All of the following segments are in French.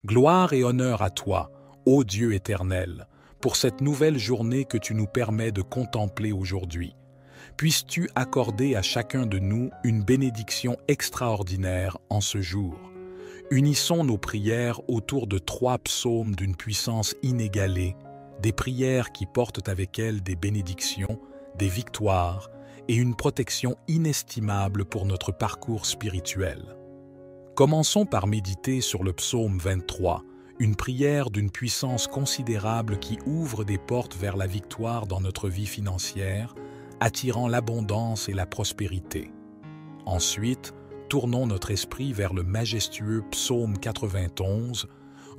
Gloire et honneur à toi, ô Dieu éternel, pour cette nouvelle journée que tu nous permets de contempler aujourd'hui. Puisses-tu accorder à chacun de nous une bénédiction extraordinaire en ce jour. Unissons nos prières autour de 3 psaumes d'une puissance inégalée, des prières qui portent avec elles des bénédictions, des victoires et une protection inestimable pour notre parcours spirituel. Commençons par méditer sur le psaume 23, une prière d'une puissance considérable qui ouvre des portes vers la victoire dans notre vie financière, attirant l'abondance et la prospérité. Ensuite, tournons notre esprit vers le majestueux psaume 91,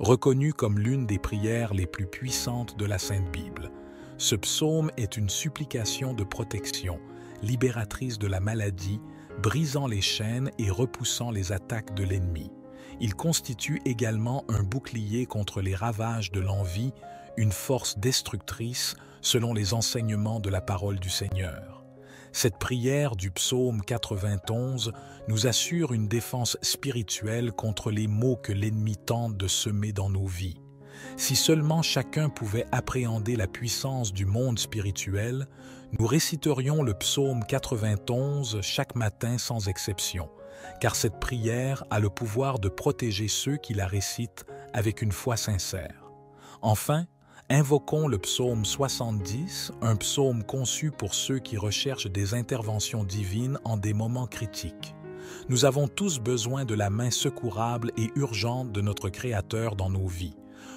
reconnu comme l'une des prières les plus puissantes de la Sainte Bible. Ce psaume est une supplication de protection, libératrice de la maladie, brisant les chaînes et repoussant les attaques de l'ennemi. Il constitue également un bouclier contre les ravages de l'envie, une force destructrice selon les enseignements de la parole du Seigneur. Cette prière du psaume 91 nous assure une défense spirituelle contre les maux que l'ennemi tente de semer dans nos vies. Si seulement chacun pouvait appréhender la puissance du monde spirituel, nous réciterions le psaume 91 chaque matin sans exception, car cette prière a le pouvoir de protéger ceux qui la récitent avec une foi sincère. Enfin, invoquons le psaume 70, un psaume conçu pour ceux qui recherchent des interventions divines en des moments critiques. Nous avons tous besoin de la main secourable et urgente de notre Créateur dans nos vies.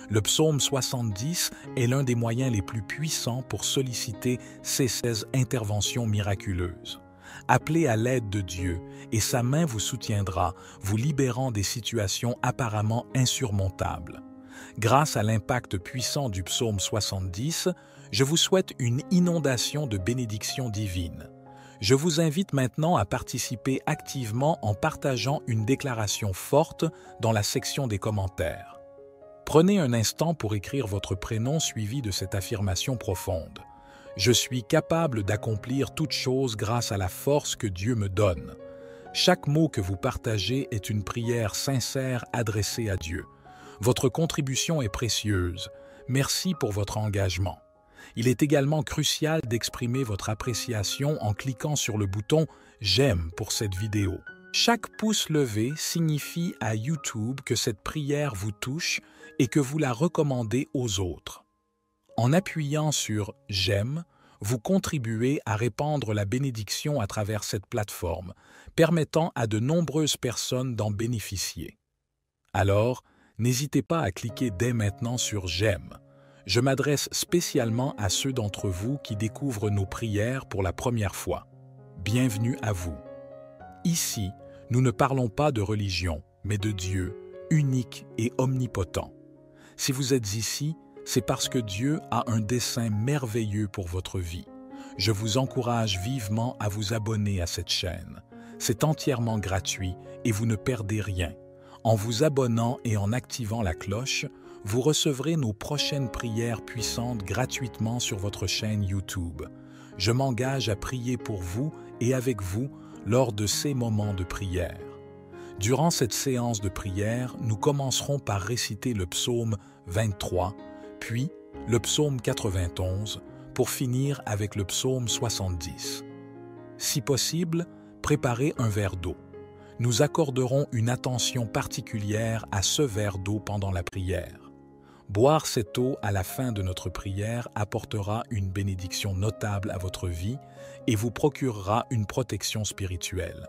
Le psaume 70 est l'un des moyens les plus puissants pour solliciter ces 16 interventions miraculeuses. Appelez à l'aide de Dieu et sa main vous soutiendra, vous libérant des situations apparemment insurmontables. Grâce à l'impact puissant du psaume 70, je vous souhaite une inondation de bénédictions divines. Je vous invite maintenant à participer activement en partageant une déclaration forte dans la section des commentaires. Prenez un instant pour écrire votre prénom suivi de cette affirmation profonde. Je suis capable d'accomplir toute chose grâce à la force que Dieu me donne. Chaque mot que vous partagez est une prière sincère adressée à Dieu. Votre contribution est précieuse. Merci pour votre engagement. Il est également crucial d'exprimer votre appréciation en cliquant sur le bouton « J'aime » pour cette vidéo. Chaque pouce levé signifie à YouTube que cette prière vous touche et que vous la recommandez aux autres. En appuyant sur « J'aime », vous contribuez à répandre la bénédiction à travers cette plateforme, permettant à de nombreuses personnes d'en bénéficier. Alors, n'hésitez pas à cliquer dès maintenant sur « J'aime ». Je m'adresse spécialement à ceux d'entre vous qui découvrent nos prières pour la première fois. Bienvenue à vous. Ici, nous ne parlons pas de religion, mais de Dieu, unique et omnipotent. Si vous êtes ici, c'est parce que Dieu a un dessein merveilleux pour votre vie. Je vous encourage vivement à vous abonner à cette chaîne. C'est entièrement gratuit et vous ne perdez rien. En vous abonnant et en activant la cloche, vous recevrez nos prochaines prières puissantes gratuitement sur votre chaîne YouTube. Je m'engage à prier pour vous et avec vous lors de ces moments de prière. Durant cette séance de prière, nous commencerons par réciter le psaume 23, puis le psaume 91, pour finir avec le psaume 70. Si possible, préparez un verre d'eau. Nous accorderons une attention particulière à ce verre d'eau pendant la prière. Boire cette eau à la fin de notre prière apportera une bénédiction notable à votre vie et vous procurera une protection spirituelle.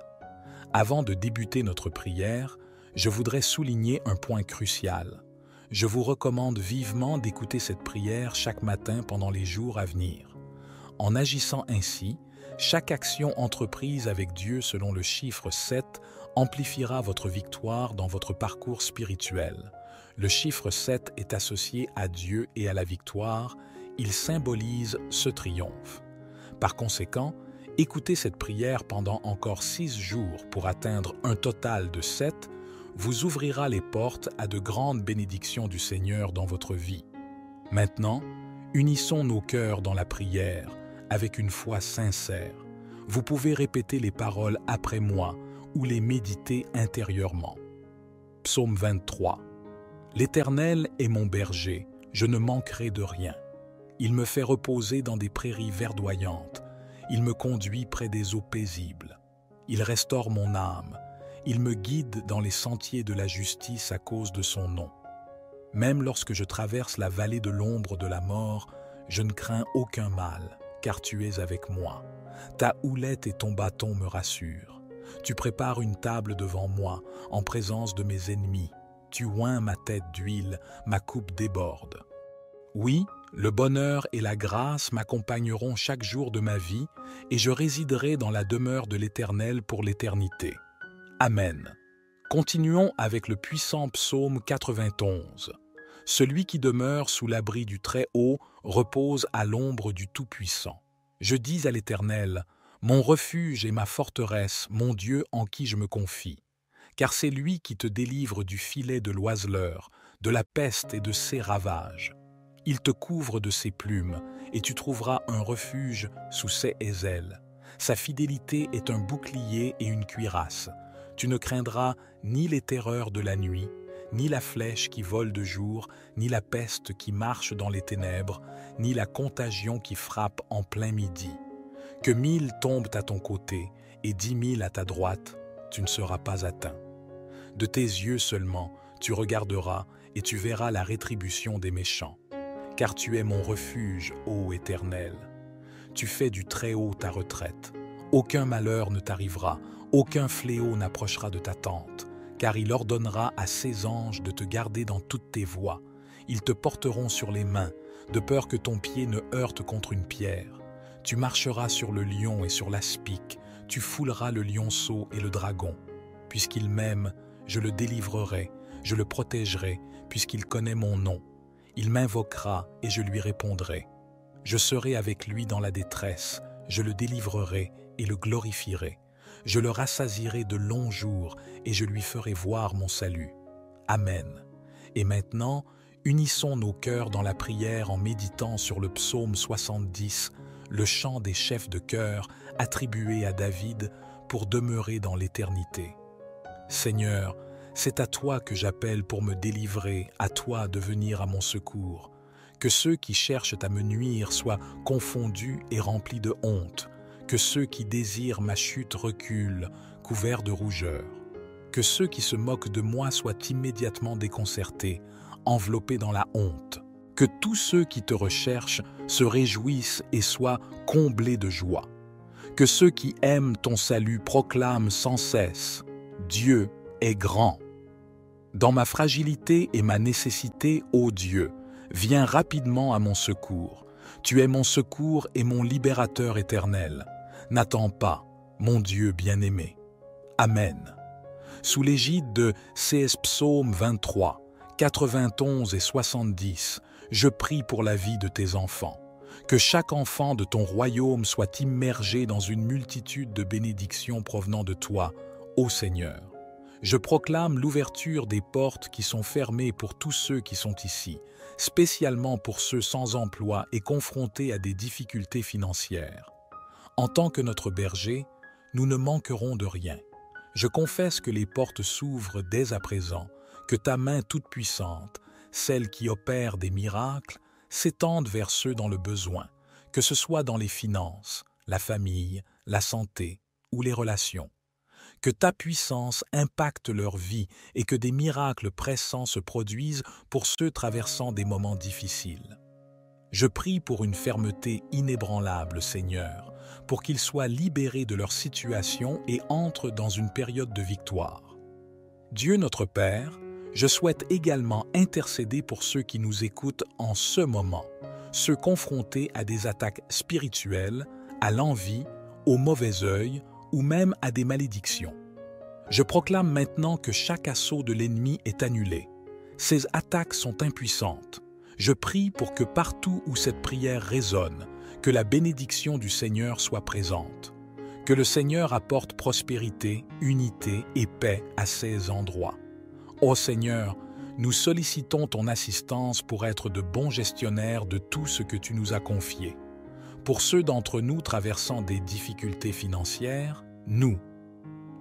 Avant de débuter notre prière, je voudrais souligner un point crucial. Je vous recommande vivement d'écouter cette prière chaque matin pendant les jours à venir. En agissant ainsi, chaque action entreprise avec Dieu selon le chiffre 7 amplifiera votre victoire dans votre parcours spirituel. Le chiffre 7 est associé à Dieu et à la victoire, il symbolise ce triomphe. Par conséquent, écoutez cette prière pendant encore 6 jours pour atteindre un total de 7, vous ouvrira les portes à de grandes bénédictions du Seigneur dans votre vie. Maintenant, unissons nos cœurs dans la prière avec une foi sincère. Vous pouvez répéter les paroles après moi ou les méditer intérieurement. Psaume 23. L'Éternel est mon berger, je ne manquerai de rien. Il me fait reposer dans des prairies verdoyantes, il me conduit près des eaux paisibles. Il restaure mon âme, il me guide dans les sentiers de la justice à cause de son nom. Même lorsque je traverse la vallée de l'ombre de la mort, je ne crains aucun mal, car tu es avec moi. Ta houlette et ton bâton me rassurent. Tu prépares une table devant moi, en présence de mes ennemis. Tu oins ma tête d'huile, ma coupe déborde. Oui, le bonheur et la grâce m'accompagneront chaque jour de ma vie, et je résiderai dans la demeure de l'Éternel pour l'éternité. Amen. Continuons avec le puissant psaume 91. Celui qui demeure sous l'abri du Très-Haut repose à l'ombre du Tout-Puissant. Je dis à l'Éternel, mon refuge et ma forteresse, mon Dieu en qui je me confie. Car c'est lui qui te délivre du filet de l'oiseleur, de la peste et de ses ravages. Il te couvre de ses plumes, et tu trouveras un refuge sous ses aisselles. Sa fidélité est un bouclier et une cuirasse. Tu ne craindras ni les terreurs de la nuit, ni la flèche qui vole de jour, ni la peste qui marche dans les ténèbres, ni la contagion qui frappe en plein midi. Que 1000 tombent à ton côté et 10 000 à ta droite, tu ne seras pas atteint. De tes yeux seulement, tu regarderas et tu verras la rétribution des méchants. Car tu es mon refuge, ô Éternel. Tu fais du Très-Haut ta retraite. Aucun malheur ne t'arrivera, aucun fléau n'approchera de ta tente, car il ordonnera à ses anges de te garder dans toutes tes voies. Ils te porteront sur les mains, de peur que ton pied ne heurte contre une pierre. Tu marcheras sur le lion et sur l'aspic, tu fouleras le lionceau et le dragon. Puisqu'il m'aime, je le délivrerai, je le protégerai, puisqu'il connaît mon nom. Il m'invoquera et je lui répondrai. Je serai avec lui dans la détresse, je le délivrerai et le glorifierai. Je le rassasierai de longs jours et je lui ferai voir mon salut. Amen. Et maintenant, unissons nos cœurs dans la prière en méditant sur le psaume 70, le chant des chefs de chœur attribué à David pour demeurer dans l'éternité. Seigneur, c'est à toi que j'appelle pour me délivrer, à toi de venir à mon secours. Que ceux qui cherchent à me nuire soient confondus et remplis de honte. Que ceux qui désirent ma chute reculent, couverts de rougeur. Que ceux qui se moquent de moi soient immédiatement déconcertés, enveloppés dans la honte. Que tous ceux qui te recherchent se réjouissent et soient comblés de joie. Que ceux qui aiment ton salut proclament sans cesse « Dieu est grand ». Dans ma fragilité et ma nécessité, ô Dieu, viens rapidement à mon secours. Tu es mon secours et mon libérateur éternel. N'attends pas, mon Dieu bien-aimé. Amen. Sous l'égide de CS Psaume 23, 91 et 70, je prie pour la vie de tes enfants. Que chaque enfant de ton royaume soit immergé dans une multitude de bénédictions provenant de toi, ô Seigneur. Je proclame l'ouverture des portes qui sont fermées pour tous ceux qui sont ici, spécialement pour ceux sans emploi et confrontés à des difficultés financières. En tant que notre berger, nous ne manquerons de rien. Je confesse que les portes s'ouvrent dès à présent, que ta main toute-puissante, celle qui opère des miracles, s'étende vers ceux dans le besoin, que ce soit dans les finances, la famille, la santé ou les relations. Que ta puissance impacte leur vie et que des miracles pressants se produisent pour ceux traversant des moments difficiles. Je prie pour une fermeté inébranlable, Seigneur, pour qu'ils soient libérés de leur situation et entrent dans une période de victoire. Dieu notre Père, je souhaite également intercéder pour ceux qui nous écoutent en ce moment, ceux confrontés à des attaques spirituelles, à l'envie, au mauvais œil ou même à des malédictions. Je proclame maintenant que chaque assaut de l'ennemi est annulé. Ces attaques sont impuissantes. Je prie pour que partout où cette prière résonne, que la bénédiction du Seigneur soit présente. Que le Seigneur apporte prospérité, unité et paix à ces endroits. Ô Seigneur, nous sollicitons ton assistance pour être de bons gestionnaires de tout ce que tu nous as confié. Pour ceux d'entre nous traversant des difficultés financières, nous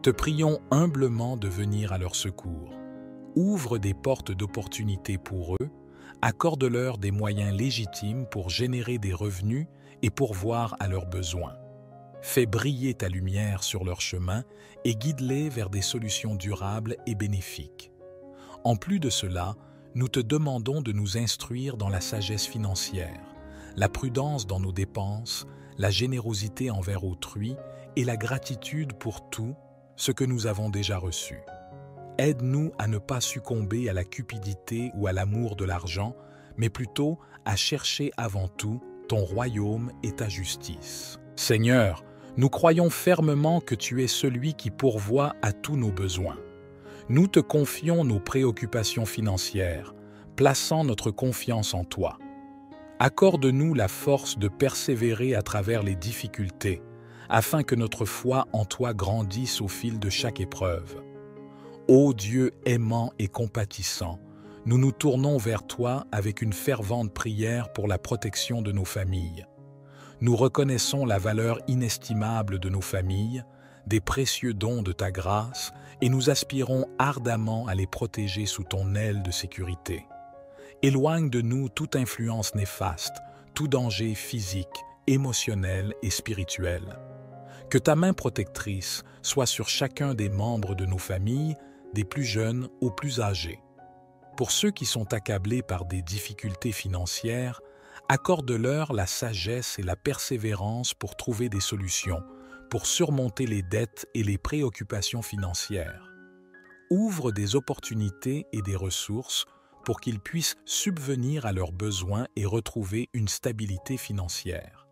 te prions humblement de venir à leur secours. Ouvre des portes d'opportunité pour eux, accorde-leur des moyens légitimes pour générer des revenus et pourvoir à leurs besoins. Fais briller ta lumière sur leur chemin et guide-les vers des solutions durables et bénéfiques. En plus de cela, nous te demandons de nous instruire dans la sagesse financière, la prudence dans nos dépenses, la générosité envers autrui et la gratitude pour tout ce que nous avons déjà reçu. Aide-nous à ne pas succomber à la cupidité ou à l'amour de l'argent, mais plutôt à chercher avant tout ton royaume et ta justice. Seigneur, nous croyons fermement que tu es celui qui pourvoit à tous nos besoins. Nous te confions nos préoccupations financières, plaçant notre confiance en toi. Accorde-nous la force de persévérer à travers les difficultés, afin que notre foi en toi grandisse au fil de chaque épreuve. Ô Dieu aimant et compatissant, nous nous tournons vers toi avec une fervente prière pour la protection de nos familles. Nous reconnaissons la valeur inestimable de nos familles, des précieux dons de ta grâce, et nous aspirons ardemment à les protéger sous ton aile de sécurité. Éloigne de nous toute influence néfaste, tout danger physique, émotionnel et spirituel. Que ta main protectrice soit sur chacun des membres de nos familles, des plus jeunes aux plus âgés. Pour ceux qui sont accablés par des difficultés financières, accorde-leur la sagesse et la persévérance pour trouver des solutions, pour surmonter les dettes et les préoccupations financières. Ouvre des opportunités et des ressources pour qu'ils puissent subvenir à leurs besoins et retrouver une stabilité financière.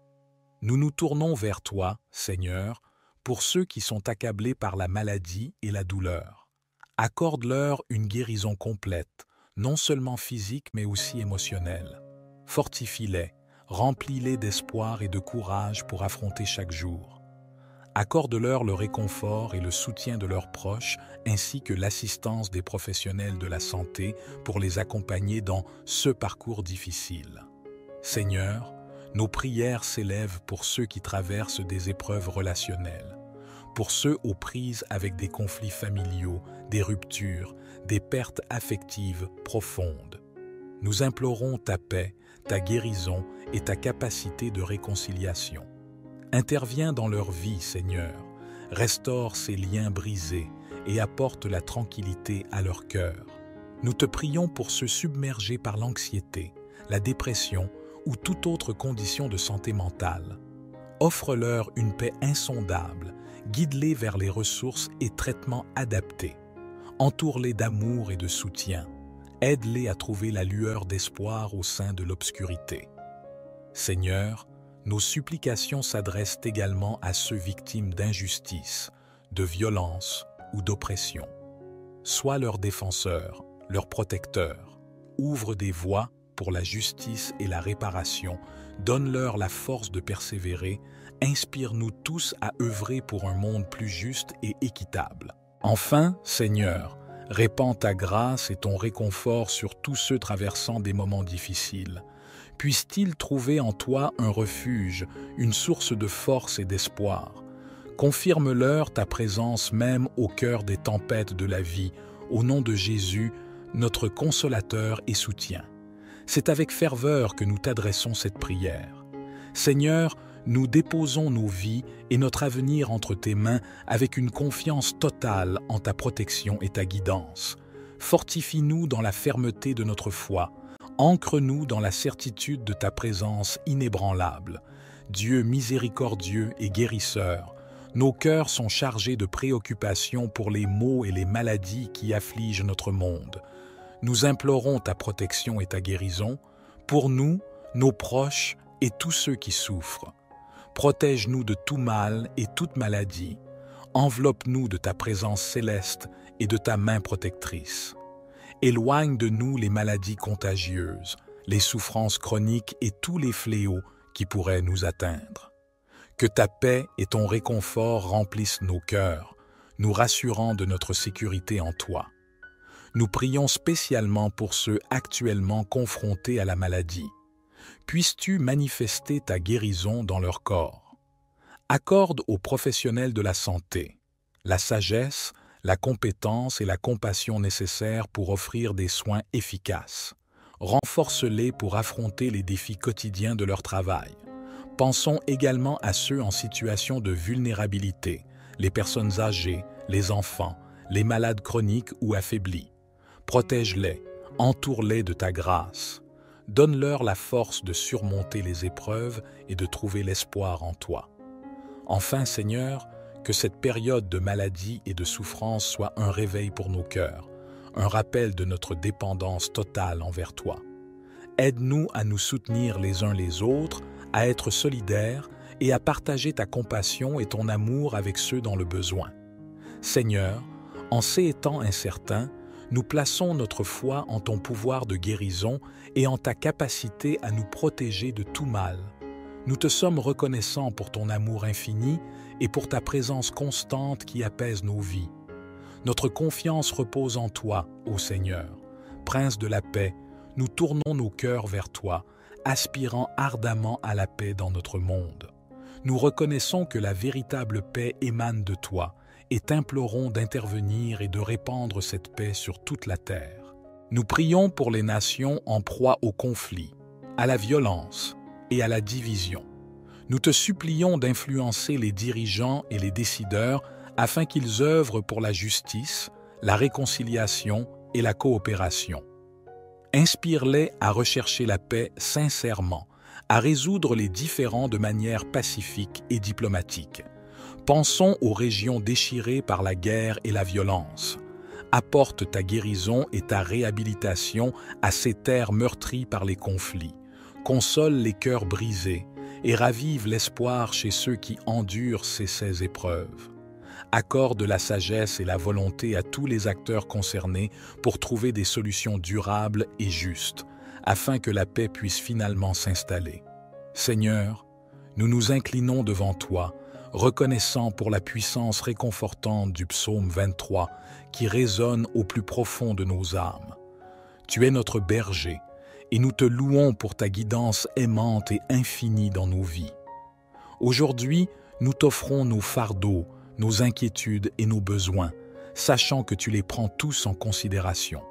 Nous nous tournons vers toi, Seigneur, pour ceux qui sont accablés par la maladie et la douleur. Accorde-leur une guérison complète, non seulement physique mais aussi émotionnelle. Fortifie-les, remplis-les d'espoir et de courage pour affronter chaque jour. Accorde-leur le réconfort et le soutien de leurs proches, ainsi que l'assistance des professionnels de la santé pour les accompagner dans ce parcours difficile. Seigneur, nos prières s'élèvent pour ceux qui traversent des épreuves relationnelles, pour ceux aux prises avec des conflits familiaux, des ruptures, des pertes affectives profondes. Nous implorons ta paix, ta guérison et ta capacité de réconciliation. Interviens dans leur vie, Seigneur, restaure ces liens brisés et apporte la tranquillité à leur cœur. Nous te prions pour ceux submergés par l'anxiété, la dépression ou toute autre condition de santé mentale. Offre-leur une paix insondable, guide-les vers les ressources et traitements adaptés. Entoure-les d'amour et de soutien. Aide-les à trouver la lueur d'espoir au sein de l'obscurité. Seigneur, nos supplications s'adressent également à ceux victimes d'injustice, de violence ou d'oppression. Sois leur défenseur, leur protecteur. Ouvre des voies pour la justice et la réparation. Donne-leur la force de persévérer. Inspire-nous tous à œuvrer pour un monde plus juste et équitable. Enfin, Seigneur, répands ta grâce et ton réconfort sur tous ceux traversant des moments difficiles. Puissent-ils trouver en toi un refuge, une source de force et d'espoir. Confirme-leur ta présence même au cœur des tempêtes de la vie, au nom de Jésus, notre consolateur et soutien. C'est avec ferveur que nous t'adressons cette prière. Seigneur, nous déposons nos vies et notre avenir entre tes mains avec une confiance totale en ta protection et ta guidance. Fortifie-nous dans la fermeté de notre foi. Ancre-nous dans la certitude de ta présence inébranlable. Dieu miséricordieux et guérisseur, nos cœurs sont chargés de préoccupations pour les maux et les maladies qui affligent notre monde. Nous implorons ta protection et ta guérison pour nous, nos proches et tous ceux qui souffrent. Protège-nous de tout mal et toute maladie. Enveloppe-nous de ta présence céleste et de ta main protectrice. Éloigne de nous les maladies contagieuses, les souffrances chroniques et tous les fléaux qui pourraient nous atteindre. Que ta paix et ton réconfort remplissent nos cœurs, nous rassurant de notre sécurité en toi. Nous prions spécialement pour ceux actuellement confrontés à la maladie. Puisses-tu manifester ta guérison dans leur corps. Accorde aux professionnels de la santé la sagesse, la compétence et la compassion nécessaires pour offrir des soins efficaces. Renforce-les pour affronter les défis quotidiens de leur travail. Pensons également à ceux en situation de vulnérabilité, les personnes âgées, les enfants, les malades chroniques ou affaiblis. Protège-les, entoure-les de ta grâce. Donne-leur la force de surmonter les épreuves et de trouver l'espoir en toi. Enfin, Seigneur, que cette période de maladie et de souffrance soit un réveil pour nos cœurs, un rappel de notre dépendance totale envers toi. Aide-nous à nous soutenir les uns les autres, à être solidaires et à partager ta compassion et ton amour avec ceux dans le besoin. Seigneur, en ces temps incertains, nous plaçons notre foi en ton pouvoir de guérison et en ta capacité à nous protéger de tout mal. Nous te sommes reconnaissants pour ton amour infini et pour ta présence constante qui apaise nos vies. Notre confiance repose en toi, ô Seigneur. Prince de la paix, nous tournons nos cœurs vers toi, aspirant ardemment à la paix dans notre monde. Nous reconnaissons que la véritable paix émane de toi et t'implorons d'intervenir et de répandre cette paix sur toute la terre. Nous prions pour les nations en proie au conflit, à la violence et à la division. Nous te supplions d'influencer les dirigeants et les décideurs afin qu'ils œuvrent pour la justice, la réconciliation et la coopération. Inspire-les à rechercher la paix sincèrement, à résoudre les différends de manière pacifique et diplomatique. Pensons aux régions déchirées par la guerre et la violence. Apporte ta guérison et ta réhabilitation à ces terres meurtries par les conflits. Console les cœurs brisés et ravive l'espoir chez ceux qui endurent ces épreuves. Accorde la sagesse et la volonté à tous les acteurs concernés pour trouver des solutions durables et justes, afin que la paix puisse finalement s'installer. Seigneur, nous nous inclinons devant toi, reconnaissant pour la puissance réconfortante du psaume 23 qui résonne au plus profond de nos âmes. Tu es notre berger, et nous te louons pour ta guidance aimante et infinie dans nos vies. Aujourd'hui, nous t'offrons nos fardeaux, nos inquiétudes et nos besoins, sachant que tu les prends tous en considération.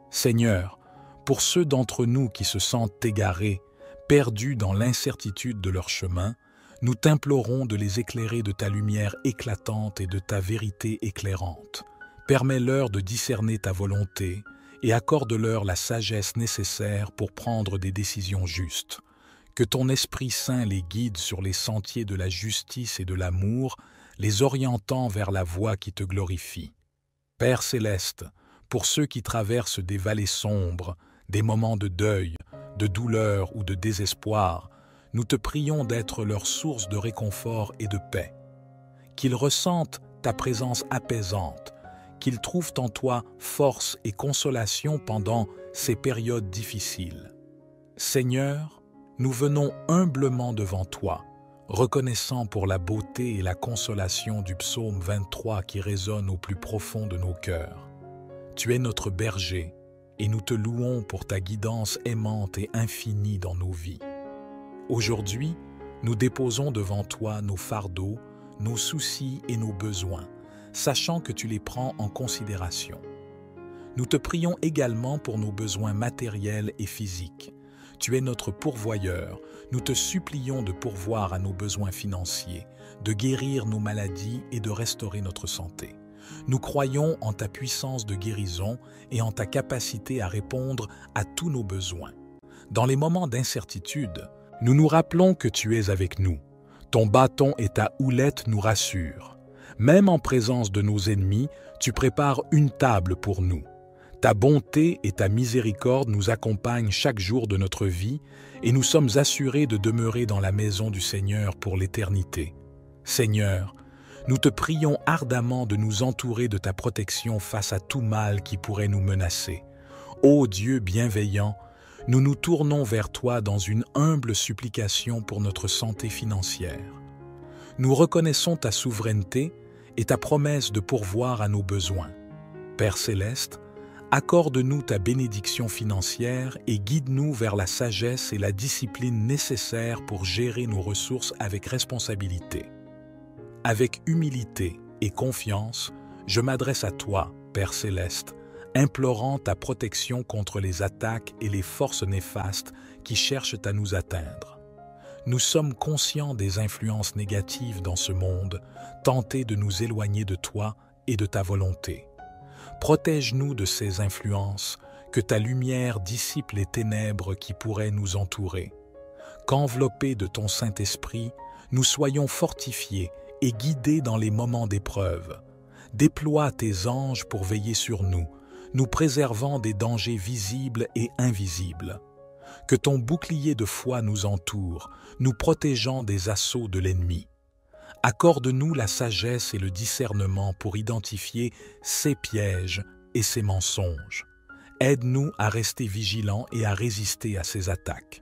Seigneur, pour ceux d'entre nous qui se sentent égarés, perdus dans l'incertitude de leur chemin, nous t'implorons de les éclairer de ta lumière éclatante et de ta vérité éclairante. Permets-leur de discerner ta volonté et accorde-leur la sagesse nécessaire pour prendre des décisions justes. Que ton Esprit Saint les guide sur les sentiers de la justice et de l'amour, les orientant vers la voie qui te glorifie. Père céleste, pour ceux qui traversent des vallées sombres, des moments de deuil, de douleur ou de désespoir, nous te prions d'être leur source de réconfort et de paix. Qu'ils ressentent ta présence apaisante, qu'ils trouvent en toi force et consolation pendant ces périodes difficiles. Seigneur, nous venons humblement devant toi, reconnaissant pour la beauté et la consolation du psaume 23 qui résonne au plus profond de nos cœurs. Tu es notre berger, et nous te louons pour ta guidance aimante et infinie dans nos vies. Aujourd'hui, nous déposons devant toi nos fardeaux, nos soucis et nos besoins, sachant que tu les prends en considération. Nous te prions également pour nos besoins matériels et physiques. Tu es notre pourvoyeur, nous te supplions de pourvoir à nos besoins financiers, de guérir nos maladies et de restaurer notre santé. Nous croyons en ta puissance de guérison et en ta capacité à répondre à tous nos besoins. Dans les moments d'incertitude, nous nous rappelons que tu es avec nous. Ton bâton et ta houlette nous rassurent. Même en présence de nos ennemis, tu prépares une table pour nous. Ta bonté et ta miséricorde nous accompagnent chaque jour de notre vie et nous sommes assurés de demeurer dans la maison du Seigneur pour l'éternité. Seigneur, nous te prions ardemment de nous entourer de ta protection face à tout mal qui pourrait nous menacer. Ô Dieu bienveillant, nous nous tournons vers toi dans une humble supplication pour notre santé financière. Nous reconnaissons ta souveraineté et ta promesse de pourvoir à nos besoins. Père céleste, accorde-nous ta bénédiction financière et guide-nous vers la sagesse et la discipline nécessaires pour gérer nos ressources avec responsabilité. Avec humilité et confiance, je m'adresse à toi, Père céleste, implorant ta protection contre les attaques et les forces néfastes qui cherchent à nous atteindre. Nous sommes conscients des influences négatives dans ce monde, tentés de nous éloigner de toi et de ta volonté. Protège-nous de ces influences, que ta lumière dissipe les ténèbres qui pourraient nous entourer. Qu'enveloppés de ton Saint-Esprit, nous soyons fortifiés et guidés dans les moments d'épreuve. Déploie tes anges pour veiller sur nous, nous préservant des dangers visibles et invisibles. Que ton bouclier de foi nous entoure, nous protégeant des assauts de l'ennemi. Accorde-nous la sagesse et le discernement pour identifier ses pièges et ses mensonges. Aide-nous à rester vigilants et à résister à ses attaques.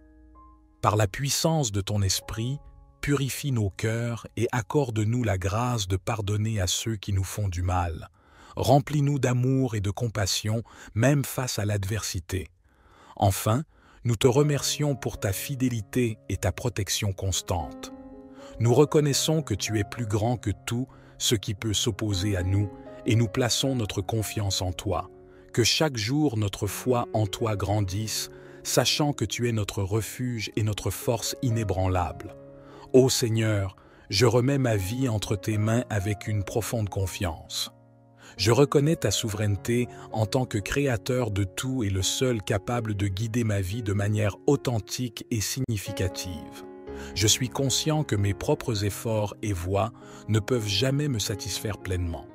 Par la puissance de ton esprit, purifie nos cœurs et accorde-nous la grâce de pardonner à ceux qui nous font du mal. Remplis-nous d'amour et de compassion, même face à l'adversité. Enfin, nous te remercions pour ta fidélité et ta protection constante. Nous reconnaissons que tu es plus grand que tout ce qui peut s'opposer à nous et nous plaçons notre confiance en toi. Que chaque jour notre foi en toi grandisse, sachant que tu es notre refuge et notre force inébranlable. Ô Seigneur, je remets ma vie entre tes mains avec une profonde confiance. Je reconnais ta souveraineté en tant que créateur de tout et le seul capable de guider ma vie de manière authentique et significative. Je suis conscient que mes propres efforts et voies ne peuvent jamais me satisfaire pleinement.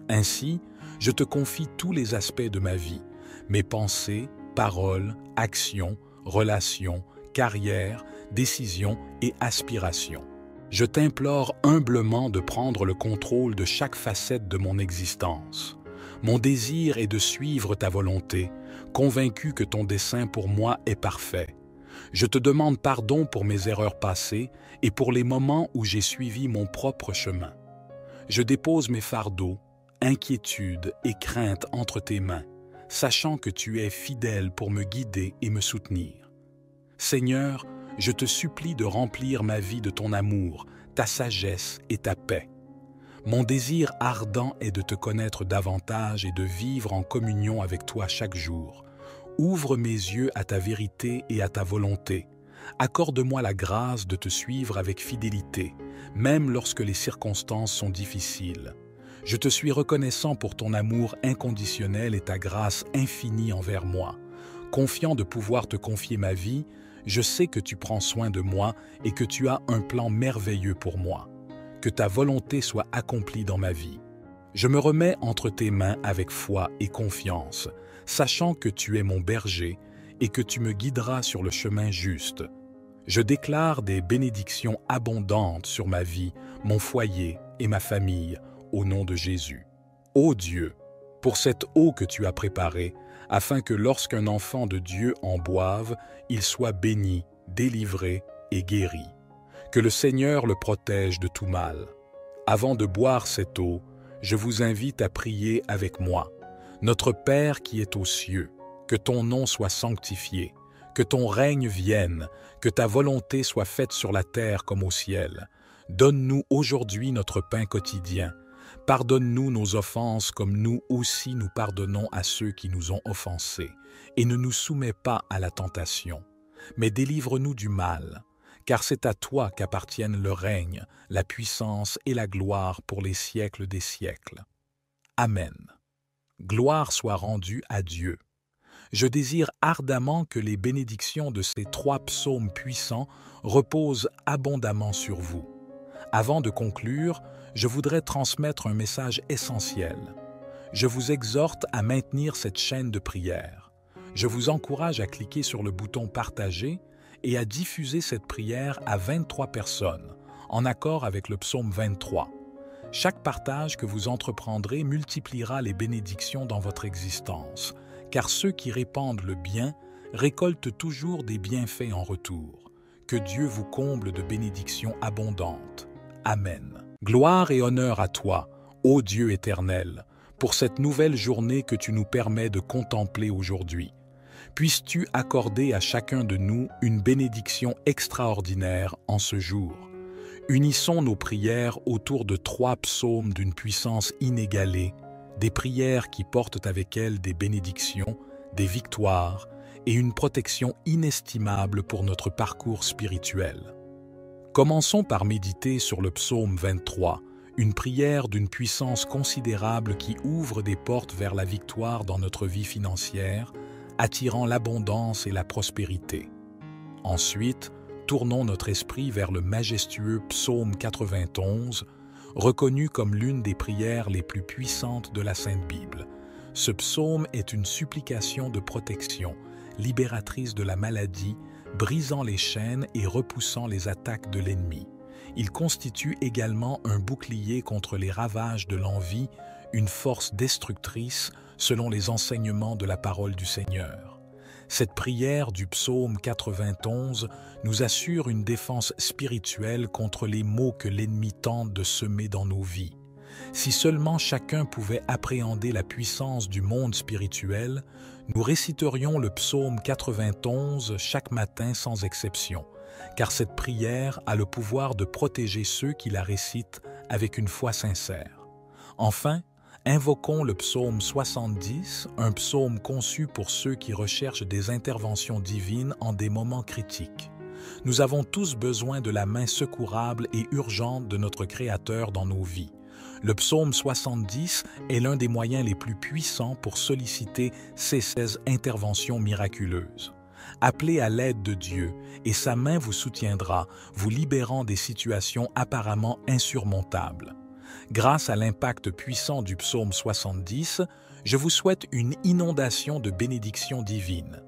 Ainsi, je te confie tous les aspects de ma vie, mes pensées, paroles, actions, relations, carrière, décisions et aspirations. Je t'implore humblement de prendre le contrôle de chaque facette de mon existence. Mon désir est de suivre ta volonté, convaincu que ton dessein pour moi est parfait. Je te demande pardon pour mes erreurs passées et pour les moments où j'ai suivi mon propre chemin. Je dépose mes fardeaux, inquiétudes et craintes entre tes mains, sachant que tu es fidèle pour me guider et me soutenir. Seigneur, je te supplie de remplir ma vie de ton amour, ta sagesse et ta paix. Mon désir ardent est de te connaître davantage et de vivre en communion avec toi chaque jour. Ouvre mes yeux à ta vérité et à ta volonté. Accorde-moi la grâce de te suivre avec fidélité, même lorsque les circonstances sont difficiles. Je te suis reconnaissant pour ton amour inconditionnel et ta grâce infinie envers moi. Confiant de pouvoir te confier ma vie, je sais que tu prends soin de moi et que tu as un plan merveilleux pour moi. Que ta volonté soit accomplie dans ma vie. Je me remets entre tes mains avec foi et confiance, sachant que tu es mon berger et que tu me guideras sur le chemin juste. Je déclare des bénédictions abondantes sur ma vie, mon foyer et ma famille, au nom de Jésus. Ô Dieu, pour cette eau que tu as préparée, afin que lorsqu'un enfant de Dieu en boive, il soit béni, délivré et guéri. Que le Seigneur le protège de tout mal. Avant de boire cette eau, je vous invite à prier avec moi. Notre Père qui est aux cieux, que ton nom soit sanctifié, que ton règne vienne, que ta volonté soit faite sur la terre comme au ciel. Donne-nous aujourd'hui notre pain quotidien. Pardonne-nous nos offenses comme nous aussi nous pardonnons à ceux qui nous ont offensés. Et ne nous soumets pas à la tentation, mais délivre-nous du mal, car c'est à toi qu'appartiennent le règne, la puissance et la gloire pour les siècles des siècles. Amen. Gloire soit rendue à Dieu. Je désire ardemment que les bénédictions de ces 3 psaumes puissants reposent abondamment sur vous. Avant de conclure, je voudrais transmettre un message essentiel. Je vous exhorte à maintenir cette chaîne de prière. Je vous encourage à cliquer sur le bouton « Partager » et à diffuser cette prière à 23 personnes, en accord avec le psaume 23. Chaque partage que vous entreprendrez multipliera les bénédictions dans votre existence, car ceux qui répandent le bien récoltent toujours des bienfaits en retour. Que Dieu vous comble de bénédictions abondantes. Amen. Gloire et honneur à toi, ô Dieu éternel, pour cette nouvelle journée que tu nous permets de contempler aujourd'hui. Puisses-tu accorder à chacun de nous une bénédiction extraordinaire en ce jour. Unissons nos prières autour de 3 psaumes d'une puissance inégalée, des prières qui portent avec elles des bénédictions, des victoires et une protection inestimable pour notre parcours spirituel. Commençons par méditer sur le psaume 23, une prière d'une puissance considérable qui ouvre des portes vers la victoire dans notre vie financière, attirant l'abondance et la prospérité. Ensuite, tournons notre esprit vers le majestueux psaume 91, reconnu comme l'une des prières les plus puissantes de la Sainte Bible. Ce psaume est une supplication de protection, libératrice de la maladie, brisant les chaînes et repoussant les attaques de l'ennemi. Il constitue également un bouclier contre les ravages de l'envie, une force destructrice selon les enseignements de la parole du Seigneur. Cette prière du psaume 91 nous assure une défense spirituelle contre les maux que l'ennemi tente de semer dans nos vies. Si seulement chacun pouvait appréhender la puissance du monde spirituel, nous réciterions le psaume 91 chaque matin sans exception, car cette prière a le pouvoir de protéger ceux qui la récitent avec une foi sincère. Enfin, invoquons le psaume 70, un psaume conçu pour ceux qui recherchent des interventions divines en des moments critiques. Nous avons tous besoin de la main secourable et urgente de notre Créateur dans nos vies. Le psaume 70 est l'un des moyens les plus puissants pour solliciter ces 16 interventions miraculeuses. Appelez à l'aide de Dieu et sa main vous soutiendra, vous libérant des situations apparemment insurmontables. Grâce à l'impact puissant du psaume 70, je vous souhaite une inondation de bénédictions divines.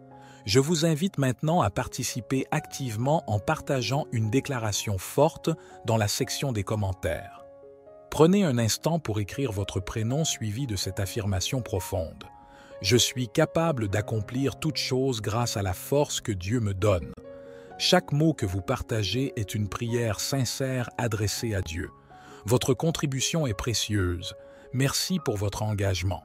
Je vous invite maintenant à participer activement en partageant une déclaration forte dans la section des commentaires. Prenez un instant pour écrire votre prénom suivi de cette affirmation profonde. Je suis capable d'accomplir toute chose grâce à la force que Dieu me donne. Chaque mot que vous partagez est une prière sincère adressée à Dieu. Votre contribution est précieuse. Merci pour votre engagement.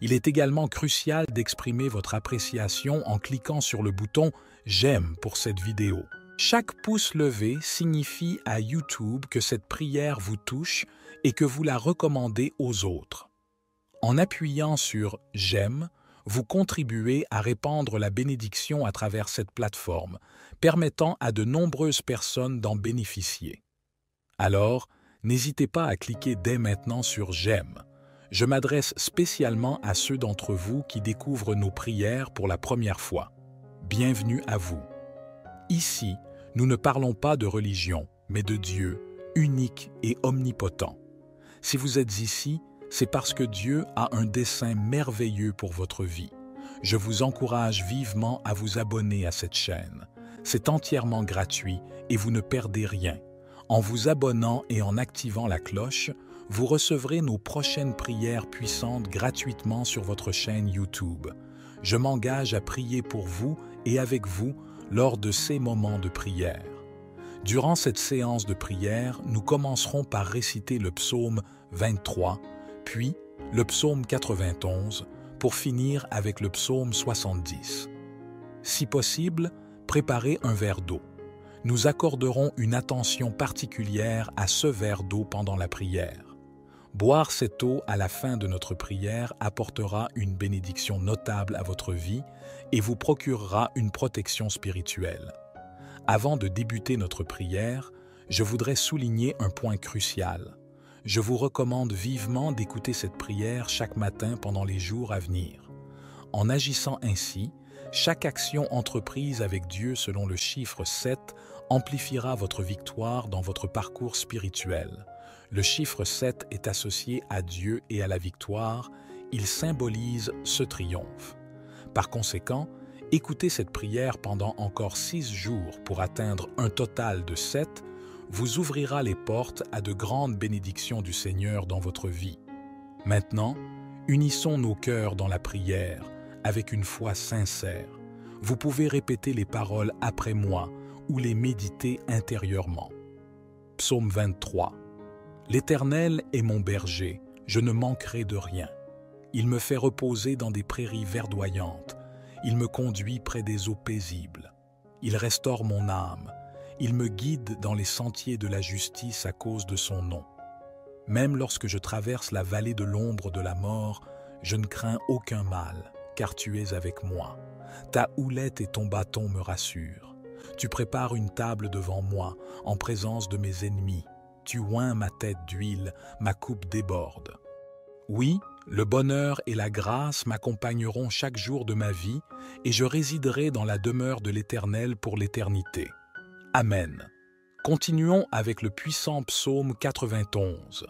Il est également crucial d'exprimer votre appréciation en cliquant sur le bouton « J'aime » pour cette vidéo. Chaque pouce levé signifie à YouTube que cette prière vous touche et que vous la recommandez aux autres. En appuyant sur « J'aime », vous contribuez à répandre la bénédiction à travers cette plateforme, permettant à de nombreuses personnes d'en bénéficier. Alors, n'hésitez pas à cliquer dès maintenant sur « J'aime ». Je m'adresse spécialement à ceux d'entre vous qui découvrent nos prières pour la première fois. Bienvenue à vous. Ici, nous ne parlons pas de religion, mais de Dieu, unique et omnipotent. Si vous êtes ici, c'est parce que Dieu a un dessein merveilleux pour votre vie. Je vous encourage vivement à vous abonner à cette chaîne. C'est entièrement gratuit et vous ne perdez rien. En vous abonnant et en activant la cloche, vous recevrez nos prochaines prières puissantes gratuitement sur votre chaîne YouTube. Je m'engage à prier pour vous et avec vous lors de ces moments de prière. Durant cette séance de prière, nous commencerons par réciter le psaume 23, puis le psaume 91, pour finir avec le psaume 70. Si possible, préparez un verre d'eau. Nous accorderons une attention particulière à ce verre d'eau pendant la prière. Boire cette eau à la fin de notre prière apportera une bénédiction notable à votre vie et vous procurera une protection spirituelle. Avant de débuter notre prière, je voudrais souligner un point crucial. Je vous recommande vivement d'écouter cette prière chaque matin pendant les jours à venir. En agissant ainsi, chaque action entreprise avec Dieu selon le chiffre 7 amplifiera votre victoire dans votre parcours spirituel. Le chiffre 7 est associé à Dieu et à la victoire, il symbolise ce triomphe. Par conséquent, écoutez cette prière pendant encore 6 jours pour atteindre un total de 7, vous ouvrira les portes à de grandes bénédictions du Seigneur dans votre vie. Maintenant, unissons nos cœurs dans la prière avec une foi sincère. Vous pouvez répéter les paroles après moi ou les méditer intérieurement. Psaume 23. L'Éternel est mon berger, je ne manquerai de rien. Il me fait reposer dans des prairies verdoyantes. Il me conduit près des eaux paisibles. Il restaure mon âme. Il me guide dans les sentiers de la justice à cause de son nom. Même lorsque je traverse la vallée de l'ombre de la mort, je ne crains aucun mal, car tu es avec moi. Ta houlette et ton bâton me rassurent. Tu prépares une table devant moi, en présence de mes ennemis. Tu oins ma tête d'huile, ma coupe déborde. Oui, le bonheur et la grâce m'accompagneront chaque jour de ma vie, et je résiderai dans la demeure de l'Éternel pour l'éternité. Amen. Continuons avec le puissant psaume 91.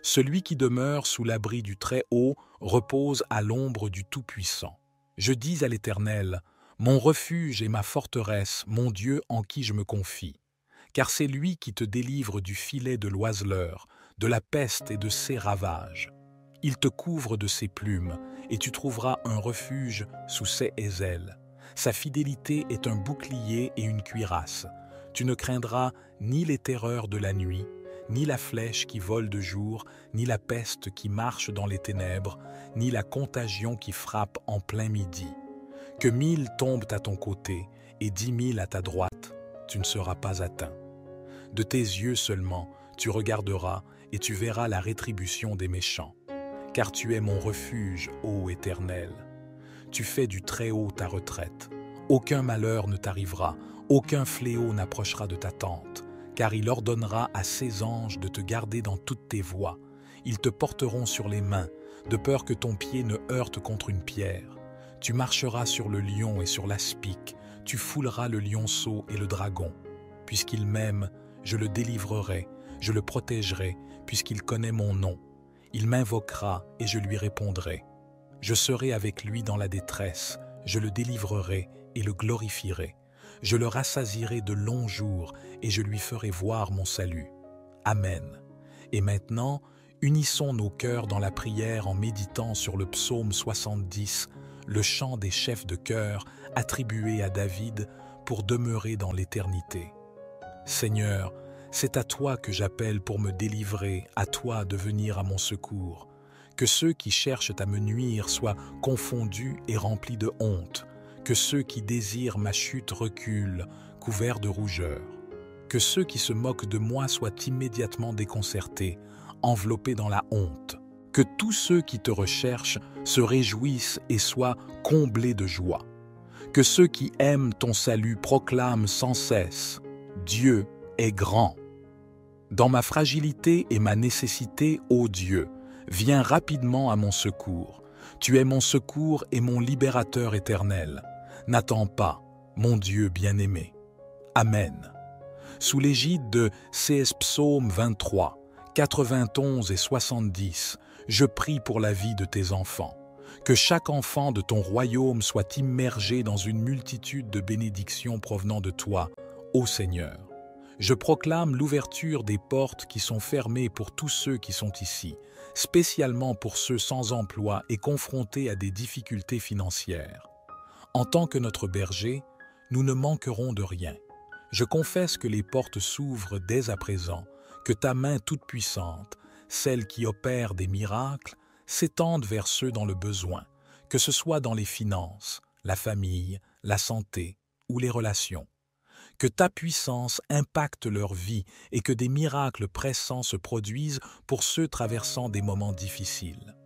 Celui qui demeure sous l'abri du Très-Haut repose à l'ombre du Tout-Puissant. Je dis à l'Éternel, mon refuge et ma forteresse, mon Dieu en qui je me confie. Car c'est lui qui te délivre du filet de l'oiseleur, de la peste et de ses ravages. Il te couvre de ses plumes, et tu trouveras un refuge sous ses aisselles. Sa fidélité est un bouclier et une cuirasse. Tu ne craindras ni les terreurs de la nuit, ni la flèche qui vole de jour, ni la peste qui marche dans les ténèbres, ni la contagion qui frappe en plein midi. Que 1000 tombent à ton côté et 10 000 à ta droite, tu ne seras pas atteint. De tes yeux seulement, tu regarderas et tu verras la rétribution des méchants. Car tu es mon refuge, ô Éternel. Tu fais du Très-Haut ta retraite. Aucun malheur ne t'arrivera, aucun fléau n'approchera de ta tente, car il ordonnera à ses anges de te garder dans toutes tes voies. Ils te porteront sur les mains, de peur que ton pied ne heurte contre une pierre. Tu marcheras sur le lion et sur l'aspic, tu fouleras le lionceau et le dragon. Puisqu'il m'aime, je le délivrerai, je le protégerai, puisqu'il connaît mon nom. Il m'invoquera et je lui répondrai. Je serai avec lui dans la détresse, je le délivrerai et le glorifierai. Je le rassasierai de longs jours et je lui ferai voir mon salut. Amen. Et maintenant, unissons nos cœurs dans la prière en méditant sur le psaume 70, le chant des chefs de chœur attribué à David pour demeurer dans l'éternité. Seigneur, c'est à toi que j'appelle pour me délivrer, à toi de venir à mon secours. Que ceux qui cherchent à me nuire soient confondus et remplis de honte. Que ceux qui désirent ma chute reculent, couverts de rougeur. Que ceux qui se moquent de moi soient immédiatement déconcertés, enveloppés dans la honte. Que tous ceux qui te recherchent se réjouissent et soient comblés de joie. Que ceux qui aiment ton salut proclament sans cesse « Dieu est grand ». Dans ma fragilité et ma nécessité, ô Dieu, viens rapidement à mon secours. Tu es mon secours et mon libérateur éternel. N'attends pas, mon Dieu bien-aimé. Amen. Sous l'égide de CS Psaume 23, 91 et 70, je prie pour la vie de tes enfants. Que chaque enfant de ton royaume soit immergé dans une multitude de bénédictions provenant de toi, ô Seigneur. Je proclame l'ouverture des portes qui sont fermées pour tous ceux qui sont ici, spécialement pour ceux sans emploi et confrontés à des difficultés financières. En tant que notre berger, nous ne manquerons de rien. Je confesse que les portes s'ouvrent dès à présent, que ta main toute-puissante, celle qui opère des miracles, s'étende vers ceux dans le besoin, que ce soit dans les finances, la famille, la santé ou les relations. Que ta puissance impacte leur vie et que des miracles pressants se produisent pour ceux traversant des moments difficiles.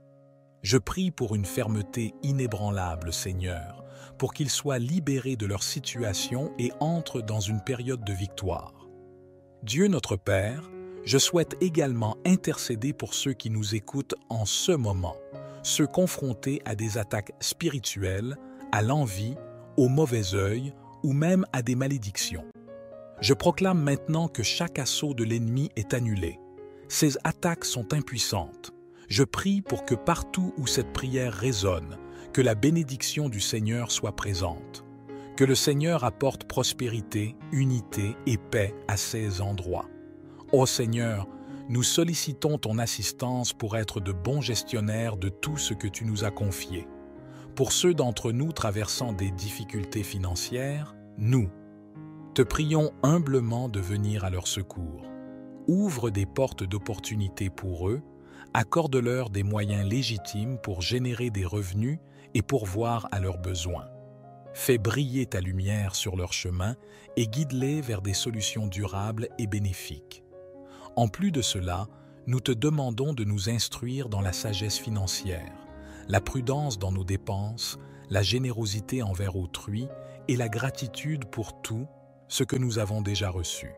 Je prie pour une fermeté inébranlable, Seigneur, pour qu'ils soient libérés de leur situation et entrent dans une période de victoire. Dieu notre Père, je souhaite également intercéder pour ceux qui nous écoutent en ce moment, ceux confrontés à des attaques spirituelles, à l'envie, au mauvais œil ou même à des malédictions. Je proclame maintenant que chaque assaut de l'ennemi est annulé. Ces attaques sont impuissantes. Je prie pour que partout où cette prière résonne, que la bénédiction du Seigneur soit présente. Que le Seigneur apporte prospérité, unité et paix à ces endroits. Ô Seigneur, nous sollicitons ton assistance pour être de bons gestionnaires de tout ce que tu nous as confié. Pour ceux d'entre nous traversant des difficultés financières, nous te prions humblement de venir à leur secours. Ouvre des portes d'opportunité pour eux, accorde-leur des moyens légitimes pour générer des revenus et pourvoir à leurs besoins. Fais briller ta lumière sur leur chemin et guide-les vers des solutions durables et bénéfiques. En plus de cela, nous te demandons de nous instruire dans la sagesse financière, la prudence dans nos dépenses, la générosité envers autrui et la gratitude pour tout ce que nous avons déjà reçu.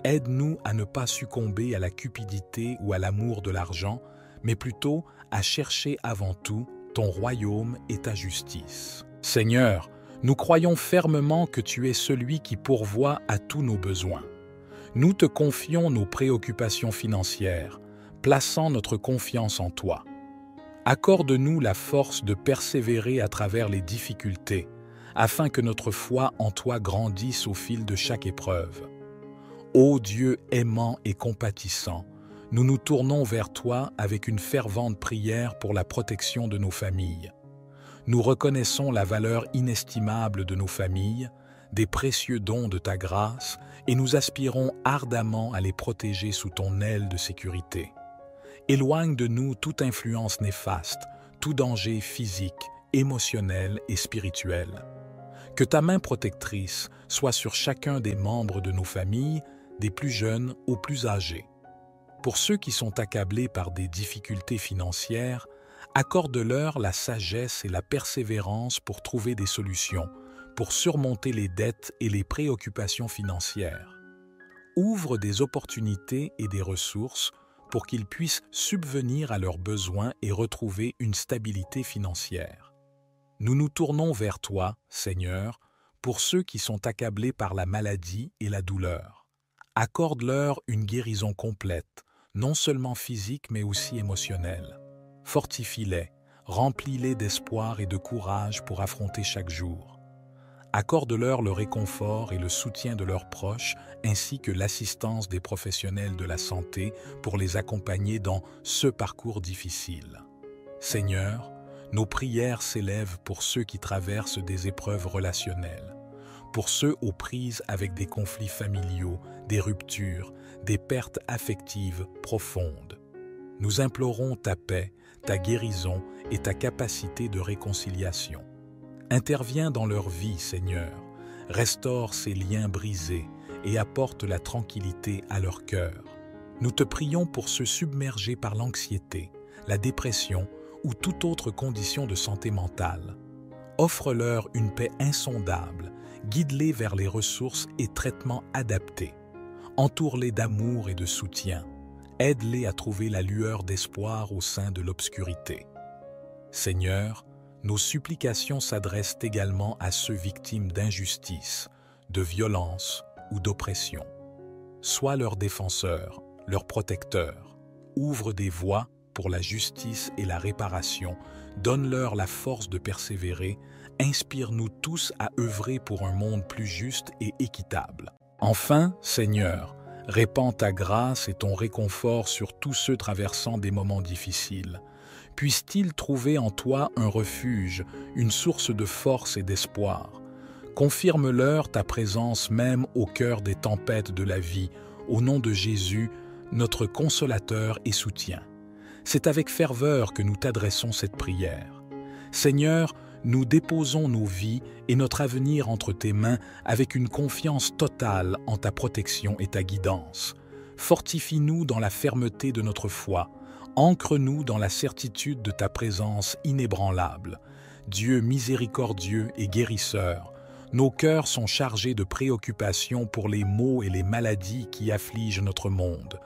Aide-nous à ne pas succomber à la cupidité ou à l'amour de l'argent, mais plutôt à chercher avant tout ton royaume et ta justice. Seigneur, nous croyons fermement que tu es celui qui pourvoit à tous nos besoins. Nous te confions nos préoccupations financières, plaçant notre confiance en toi. Accorde-nous la force de persévérer à travers les difficultés, afin que notre foi en toi grandisse au fil de chaque épreuve. Ô Dieu aimant et compatissant, nous nous tournons vers toi avec une fervente prière pour la protection de nos familles. Nous reconnaissons la valeur inestimable de nos familles, des précieux dons de ta grâce, et nous aspirons ardemment à les protéger sous ton aile de sécurité. Éloigne de nous toute influence néfaste, tout danger physique, émotionnel et spirituel. Que ta main protectrice soit sur chacun des membres de nos familles, des plus jeunes aux plus âgés. Pour ceux qui sont accablés par des difficultés financières, accorde-leur la sagesse et la persévérance pour trouver des solutions, pour surmonter les dettes et les préoccupations financières. Ouvre des opportunités et des ressources pour qu'ils puissent subvenir à leurs besoins et retrouver une stabilité financière. Nous nous tournons vers toi, Seigneur, pour ceux qui sont accablés par la maladie et la douleur. Accorde-leur une guérison complète, non seulement physique mais aussi émotionnelle. Fortifie-les, remplis-les d'espoir et de courage pour affronter chaque jour. Accorde-leur le réconfort et le soutien de leurs proches, ainsi que l'assistance des professionnels de la santé pour les accompagner dans ce parcours difficile. Seigneur, nos prières s'élèvent pour ceux qui traversent des épreuves relationnelles, pour ceux aux prises avec des conflits familiaux, des ruptures, des pertes affectives profondes. Nous implorons ta paix, ta guérison et ta capacité de réconciliation. Interviens dans leur vie, Seigneur, restaure ces liens brisés et apporte la tranquillité à leur cœur. Nous te prions pour ceux submergés par l'anxiété, la dépression ou toute autre condition de santé mentale. Offre-leur une paix insondable, guide-les vers les ressources et traitements adaptés. Entoure-les d'amour et de soutien. Aide-les à trouver la lueur d'espoir au sein de l'obscurité. Seigneur, nos supplications s'adressent également à ceux victimes d'injustice, de violence ou d'oppression. Sois leur défenseur, leur protecteur. Ouvre des voies pour la justice et la réparation. Donne-leur la force de persévérer. Inspire-nous tous à œuvrer pour un monde plus juste et équitable. Enfin, Seigneur, répands ta grâce et ton réconfort sur tous ceux traversant des moments difficiles. Puissent-ils trouver en toi un refuge, une source de force et d'espoir. Confirme-leur ta présence même au cœur des tempêtes de la vie, au nom de Jésus, notre consolateur et soutien. C'est avec ferveur que nous t'adressons cette prière. Seigneur, nous déposons nos vies et notre avenir entre tes mains avec une confiance totale en ta protection et ta guidance. Fortifie-nous dans la fermeté de notre foi. Ancre-nous dans la certitude de ta présence inébranlable. Dieu miséricordieux et guérisseur, nos cœurs sont chargés de préoccupations pour les maux et les maladies qui affligent notre monde.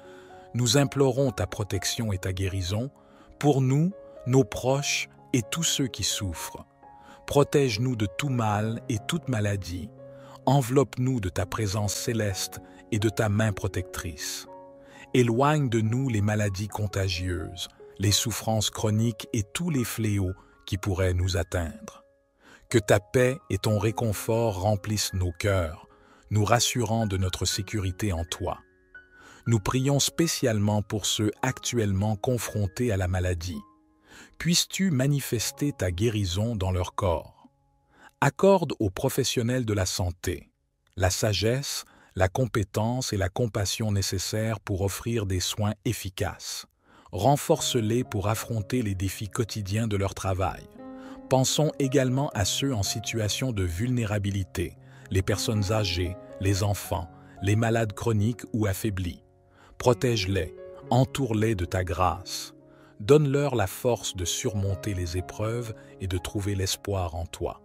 Nous implorons ta protection et ta guérison pour nous, nos proches et tous ceux qui souffrent. Protège-nous de tout mal et toute maladie. Enveloppe-nous de ta présence céleste et de ta main protectrice. Éloigne de nous les maladies contagieuses, les souffrances chroniques et tous les fléaux qui pourraient nous atteindre. Que ta paix et ton réconfort remplissent nos cœurs, nous rassurant de notre sécurité en toi. Nous prions spécialement pour ceux actuellement confrontés à la maladie. Puisses-tu manifester ta guérison dans leur corps. Accorde aux professionnels de la santé la sagesse, la compétence et la compassion nécessaires pour offrir des soins efficaces. Renforce-les pour affronter les défis quotidiens de leur travail. Pensons également à ceux en situation de vulnérabilité, les personnes âgées, les enfants, les malades chroniques ou affaiblis. Protège-les, Entoure-les de ta grâce. Donne-leur la force de surmonter les épreuves et de trouver l'espoir en toi.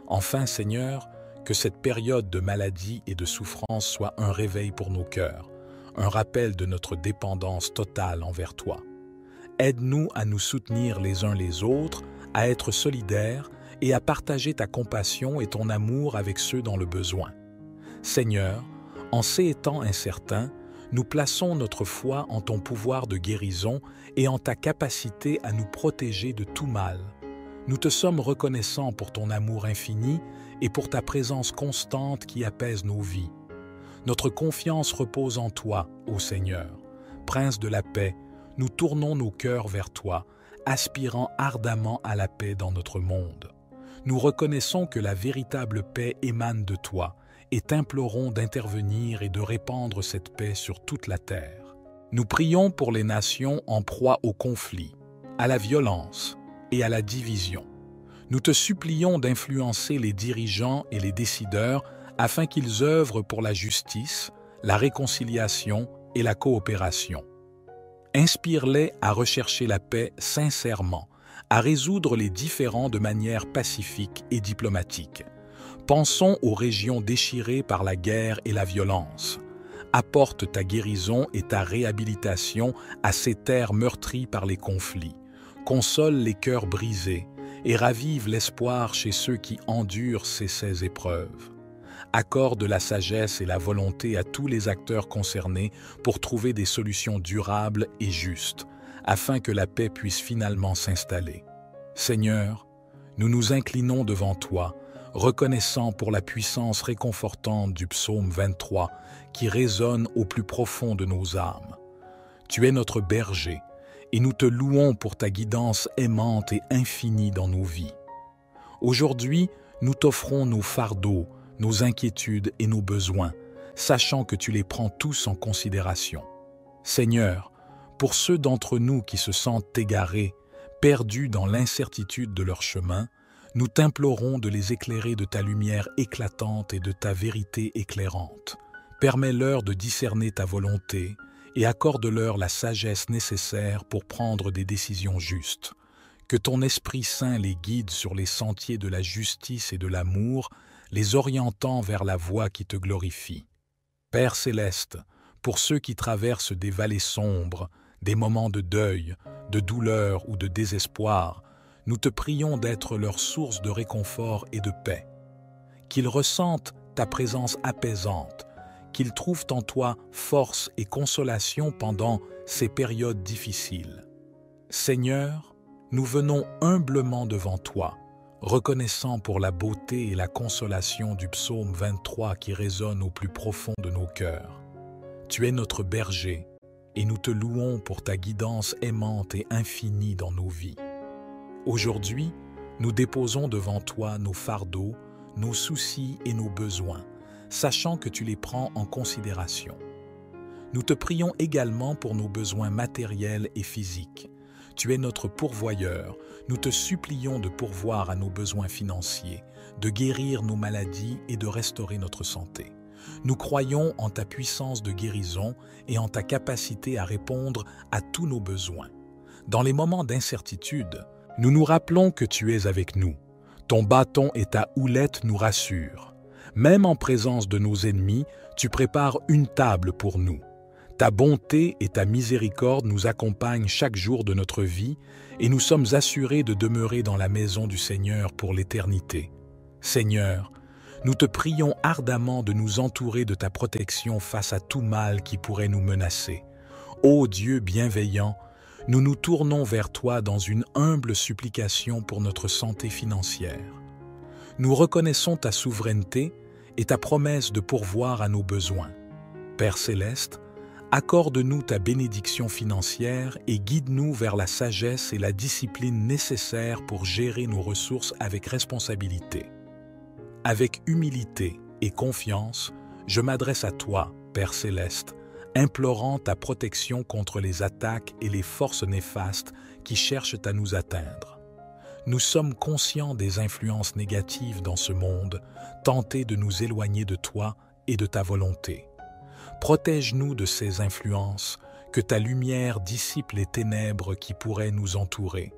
Enfin, Seigneur, que cette période de maladie et de souffrance soit un réveil pour nos cœurs, un rappel de notre dépendance totale envers toi. Aide-nous à nous soutenir les uns les autres, à être solidaires et à partager ta compassion et ton amour avec ceux dans le besoin. Seigneur, en ces temps incertains, nous plaçons notre foi en ton pouvoir de guérison et en ta capacité à nous protéger de tout mal. Nous te sommes reconnaissants pour ton amour infini et pour ta présence constante qui apaise nos vies. Notre confiance repose en toi, ô Seigneur. Prince de la paix, nous tournons nos cœurs vers toi, aspirant ardemment à la paix dans notre monde. Nous reconnaissons que la véritable paix émane de toi et t'implorons d'intervenir et de répandre cette paix sur toute la terre. Nous prions pour les nations en proie au conflit, à la violence et à la division. Nous te supplions d'influencer les dirigeants et les décideurs afin qu'ils œuvrent pour la justice, la réconciliation et la coopération. Inspire-les à rechercher la paix sincèrement, à résoudre les différends de manière pacifique et diplomatique. Pensons aux régions déchirées par la guerre et la violence. Apporte ta guérison et ta réhabilitation à ces terres meurtries par les conflits. Console les cœurs brisés et ravive l'espoir chez ceux qui endurent ces épreuves. Accorde la sagesse et la volonté à tous les acteurs concernés pour trouver des solutions durables et justes, afin que la paix puisse finalement s'installer. Seigneur, nous nous inclinons devant toi, reconnaissant pour la puissance réconfortante du psaume 23 qui résonne au plus profond de nos âmes. Tu es notre berger, et nous te louons pour ta guidance aimante et infinie dans nos vies. Aujourd'hui, nous t'offrons nos fardeaux, nos inquiétudes et nos besoins, sachant que tu les prends tous en considération. Seigneur, pour ceux d'entre nous qui se sentent égarés, perdus dans l'incertitude de leur chemin, nous t'implorons de les éclairer de ta lumière éclatante et de ta vérité éclairante. Permets-leur de discerner ta volonté et accorde-leur la sagesse nécessaire pour prendre des décisions justes. Que ton Esprit Saint les guide sur les sentiers de la justice et de l'amour, les orientant vers la voie qui te glorifie. Père céleste, pour ceux qui traversent des vallées sombres, des moments de deuil, de douleur ou de désespoir, nous te prions d'être leur source de réconfort et de paix. Qu'ils ressentent ta présence apaisante, qu'ils trouvent en toi force et consolation pendant ces périodes difficiles. Seigneur, nous venons humblement devant toi, reconnaissant pour la beauté et la consolation du psaume 23 qui résonne au plus profond de nos cœurs. Tu es notre berger, et nous te louons pour ta guidance aimante et infinie dans nos vies. Aujourd'hui, nous déposons devant toi nos fardeaux, nos soucis et nos besoins, sachant que tu les prends en considération. Nous te prions également pour nos besoins matériels et physiques. Tu es notre pourvoyeur, nous te supplions de pourvoir à nos besoins financiers, de guérir nos maladies et de restaurer notre santé. Nous croyons en ta puissance de guérison et en ta capacité à répondre à tous nos besoins. Dans les moments d'incertitude, nous nous rappelons que tu es avec nous. Ton bâton et ta houlette nous rassurent. Même en présence de nos ennemis, tu prépares une table pour nous. Ta bonté et ta miséricorde nous accompagnent chaque jour de notre vie et nous sommes assurés de demeurer dans la maison du Seigneur pour l'éternité. Seigneur, nous te prions ardemment de nous entourer de ta protection face à tout mal qui pourrait nous menacer. Ô Dieu bienveillant, nous nous tournons vers toi dans une humble supplication pour notre santé financière. Nous reconnaissons ta souveraineté et ta promesse de pourvoir à nos besoins. Père céleste, accorde-nous ta bénédiction financière et guide-nous vers la sagesse et la discipline nécessaires pour gérer nos ressources avec responsabilité. Avec humilité et confiance, je m'adresse à toi, Père céleste, implorant ta protection contre les attaques et les forces néfastes qui cherchent à nous atteindre. Nous sommes conscients des influences négatives dans ce monde, tentés de nous éloigner de toi et de ta volonté. Protège-nous de ces influences, Que ta lumière dissipe les ténèbres qui pourraient nous entourer.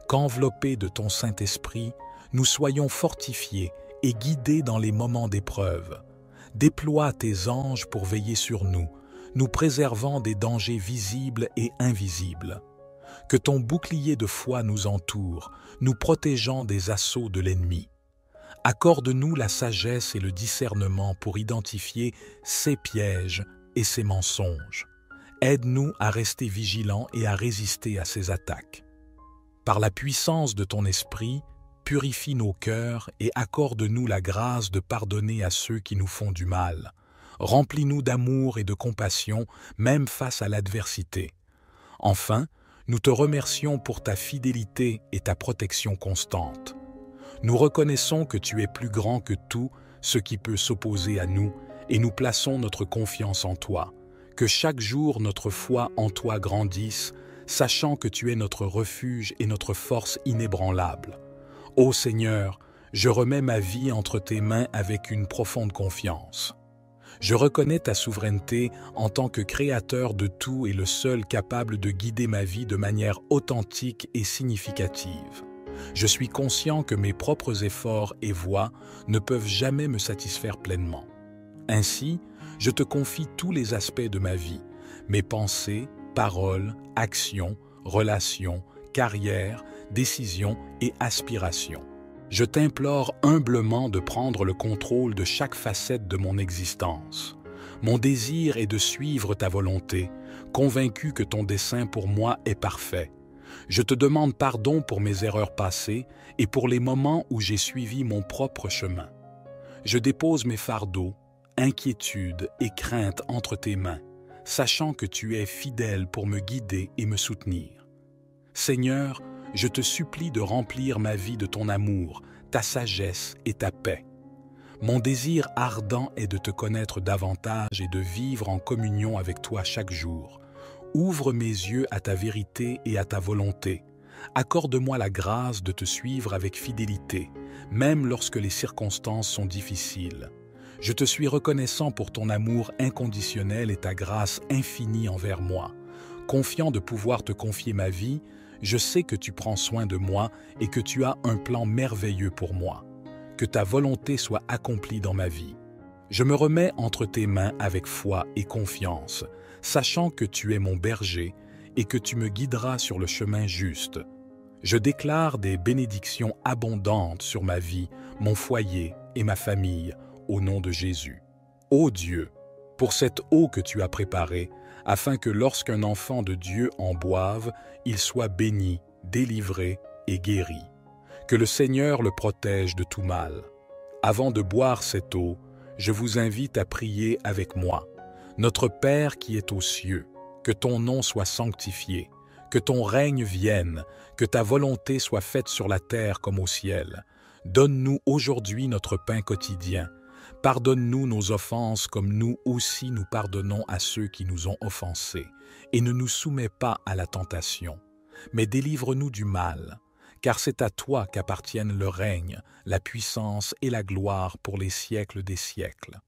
Qu'enveloppés de ton Saint-Esprit, nous soyons fortifiés et guidés dans les moments d'épreuve. Déploie tes anges pour veiller sur nous, nous préservant des dangers visibles et invisibles. Que ton bouclier de foi nous entoure, nous protégeant des assauts de l'ennemi. Accorde-nous la sagesse et le discernement pour identifier ses pièges et ses mensonges. Aide-nous à rester vigilants et à résister à ses attaques. Par la puissance de ton esprit, purifie nos cœurs et accorde-nous la grâce de pardonner à ceux qui nous font du mal. Remplis-nous d'amour et de compassion, même face à l'adversité. Enfin, nous te remercions pour ta fidélité et ta protection constante. Nous reconnaissons que tu es plus grand que tout ce qui peut s'opposer à nous et nous plaçons notre confiance en toi. Que chaque jour notre foi en toi grandisse, sachant que tu es notre refuge et notre force inébranlable. Ô Seigneur, je remets ma vie entre tes mains avec une profonde confiance. Je reconnais ta souveraineté en tant que créateur de tout et le seul capable de guider ma vie de manière authentique et significative. Je suis conscient que mes propres efforts et voies ne peuvent jamais me satisfaire pleinement. Ainsi, je te confie tous les aspects de ma vie, mes pensées, paroles, actions, relations, carrière, décisions et aspirations. Je t'implore humblement de prendre le contrôle de chaque facette de mon existence. Mon désir est de suivre ta volonté, convaincu que ton dessein pour moi est parfait. Je te demande pardon pour mes erreurs passées et pour les moments où j'ai suivi mon propre chemin. Je dépose mes fardeaux, inquiétudes et craintes entre tes mains, sachant que tu es fidèle pour me guider et me soutenir. Seigneur, je te supplie de remplir ma vie de ton amour, ta sagesse et ta paix. Mon désir ardent est de te connaître davantage et de vivre en communion avec toi chaque jour. Ouvre mes yeux à ta vérité et à ta volonté. Accorde-moi la grâce de te suivre avec fidélité, même lorsque les circonstances sont difficiles. Je te suis reconnaissant pour ton amour inconditionnel et ta grâce infinie envers moi. Confiant de pouvoir te confier ma vie, je sais que tu prends soin de moi et que tu as un plan merveilleux pour moi. Que ta volonté soit accomplie dans ma vie. Je me remets entre tes mains avec foi et confiance, sachant que tu es mon berger et que tu me guideras sur le chemin juste. Je déclare des bénédictions abondantes sur ma vie, mon foyer et ma famille, au nom de Jésus. Ô Dieu, pour cette eau que tu as préparée, afin que lorsqu'un enfant de Dieu en boive, il soit béni, délivré et guéri. Que le Seigneur le protège de tout mal. Avant de boire cette eau, je vous invite à prier avec moi. Notre Père qui est aux cieux, que ton nom soit sanctifié, que ton règne vienne, que ta volonté soit faite sur la terre comme au ciel. Donne-nous aujourd'hui notre pain quotidien. Pardonne-nous nos offenses comme nous aussi nous pardonnons à ceux qui nous ont offensés. Et ne nous soumets pas à la tentation, mais délivre-nous du mal. Car c'est à toi qu'appartiennent le règne, la puissance et la gloire pour les siècles des siècles.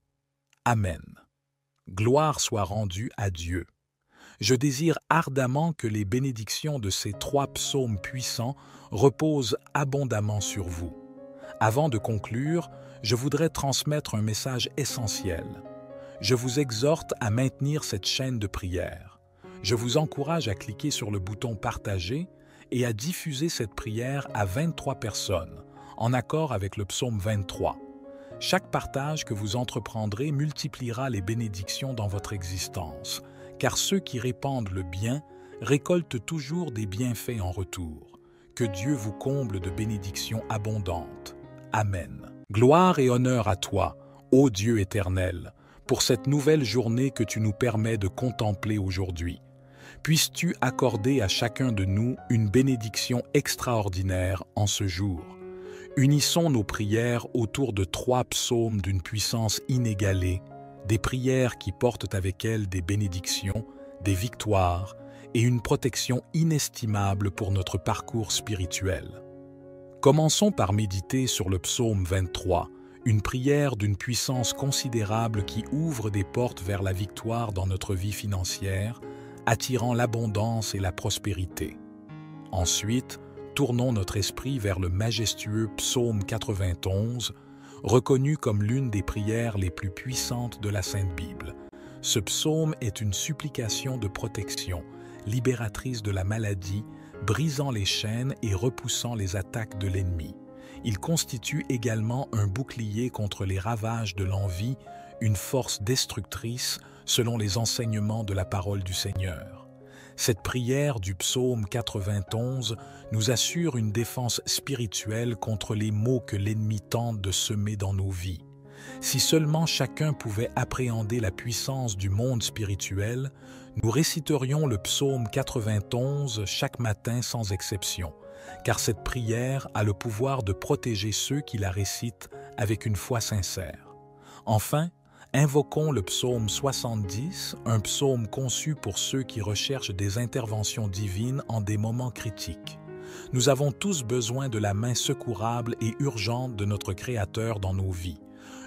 Amen. Gloire soit rendue à Dieu. Je désire ardemment que les bénédictions de ces 3 psaumes puissants reposent abondamment sur vous. Avant de conclure, je voudrais transmettre un message essentiel. Je vous exhorte à maintenir cette chaîne de prière. Je vous encourage à cliquer sur le bouton « Partager » et à diffuser cette prière à 23 personnes, en accord avec le psaume 23. Chaque partage que vous entreprendrez multipliera les bénédictions dans votre existence, car ceux qui répandent le bien récoltent toujours des bienfaits en retour. Que Dieu vous comble de bénédictions abondantes. Amen. Gloire et honneur à toi, ô Dieu éternel, pour cette nouvelle journée que tu nous permets de contempler aujourd'hui. Puisses-tu accorder à chacun de nous une bénédiction extraordinaire en ce jour. Unissons nos prières autour de 3 psaumes d'une puissance inégalée, des prières qui portent avec elles des bénédictions, des victoires et une protection inestimable pour notre parcours spirituel. Commençons par méditer sur le psaume 23, une prière d'une puissance considérable qui ouvre des portes vers la victoire dans notre vie financière, attirant l'abondance et la prospérité. Ensuite, tournons notre esprit vers le majestueux psaume 91, reconnu comme l'une des prières les plus puissantes de la Sainte Bible. Ce psaume est une supplication de protection, libératrice de la maladie, brisant les chaînes et repoussant les attaques de l'ennemi. Il constitue également un bouclier contre les ravages de l'envie, une force destructrice selon les enseignements de la parole du Seigneur. Cette prière du psaume 91 nous assure une défense spirituelle contre les maux que l'ennemi tente de semer dans nos vies. Si seulement chacun pouvait appréhender la puissance du monde spirituel, nous réciterions le psaume 91 chaque matin sans exception, car cette prière a le pouvoir de protéger ceux qui la récitent avec une foi sincère. Enfin, invoquons le psaume 70, un psaume conçu pour ceux qui recherchent des interventions divines en des moments critiques. Nous avons tous besoin de la main secourable et urgente de notre Créateur dans nos vies.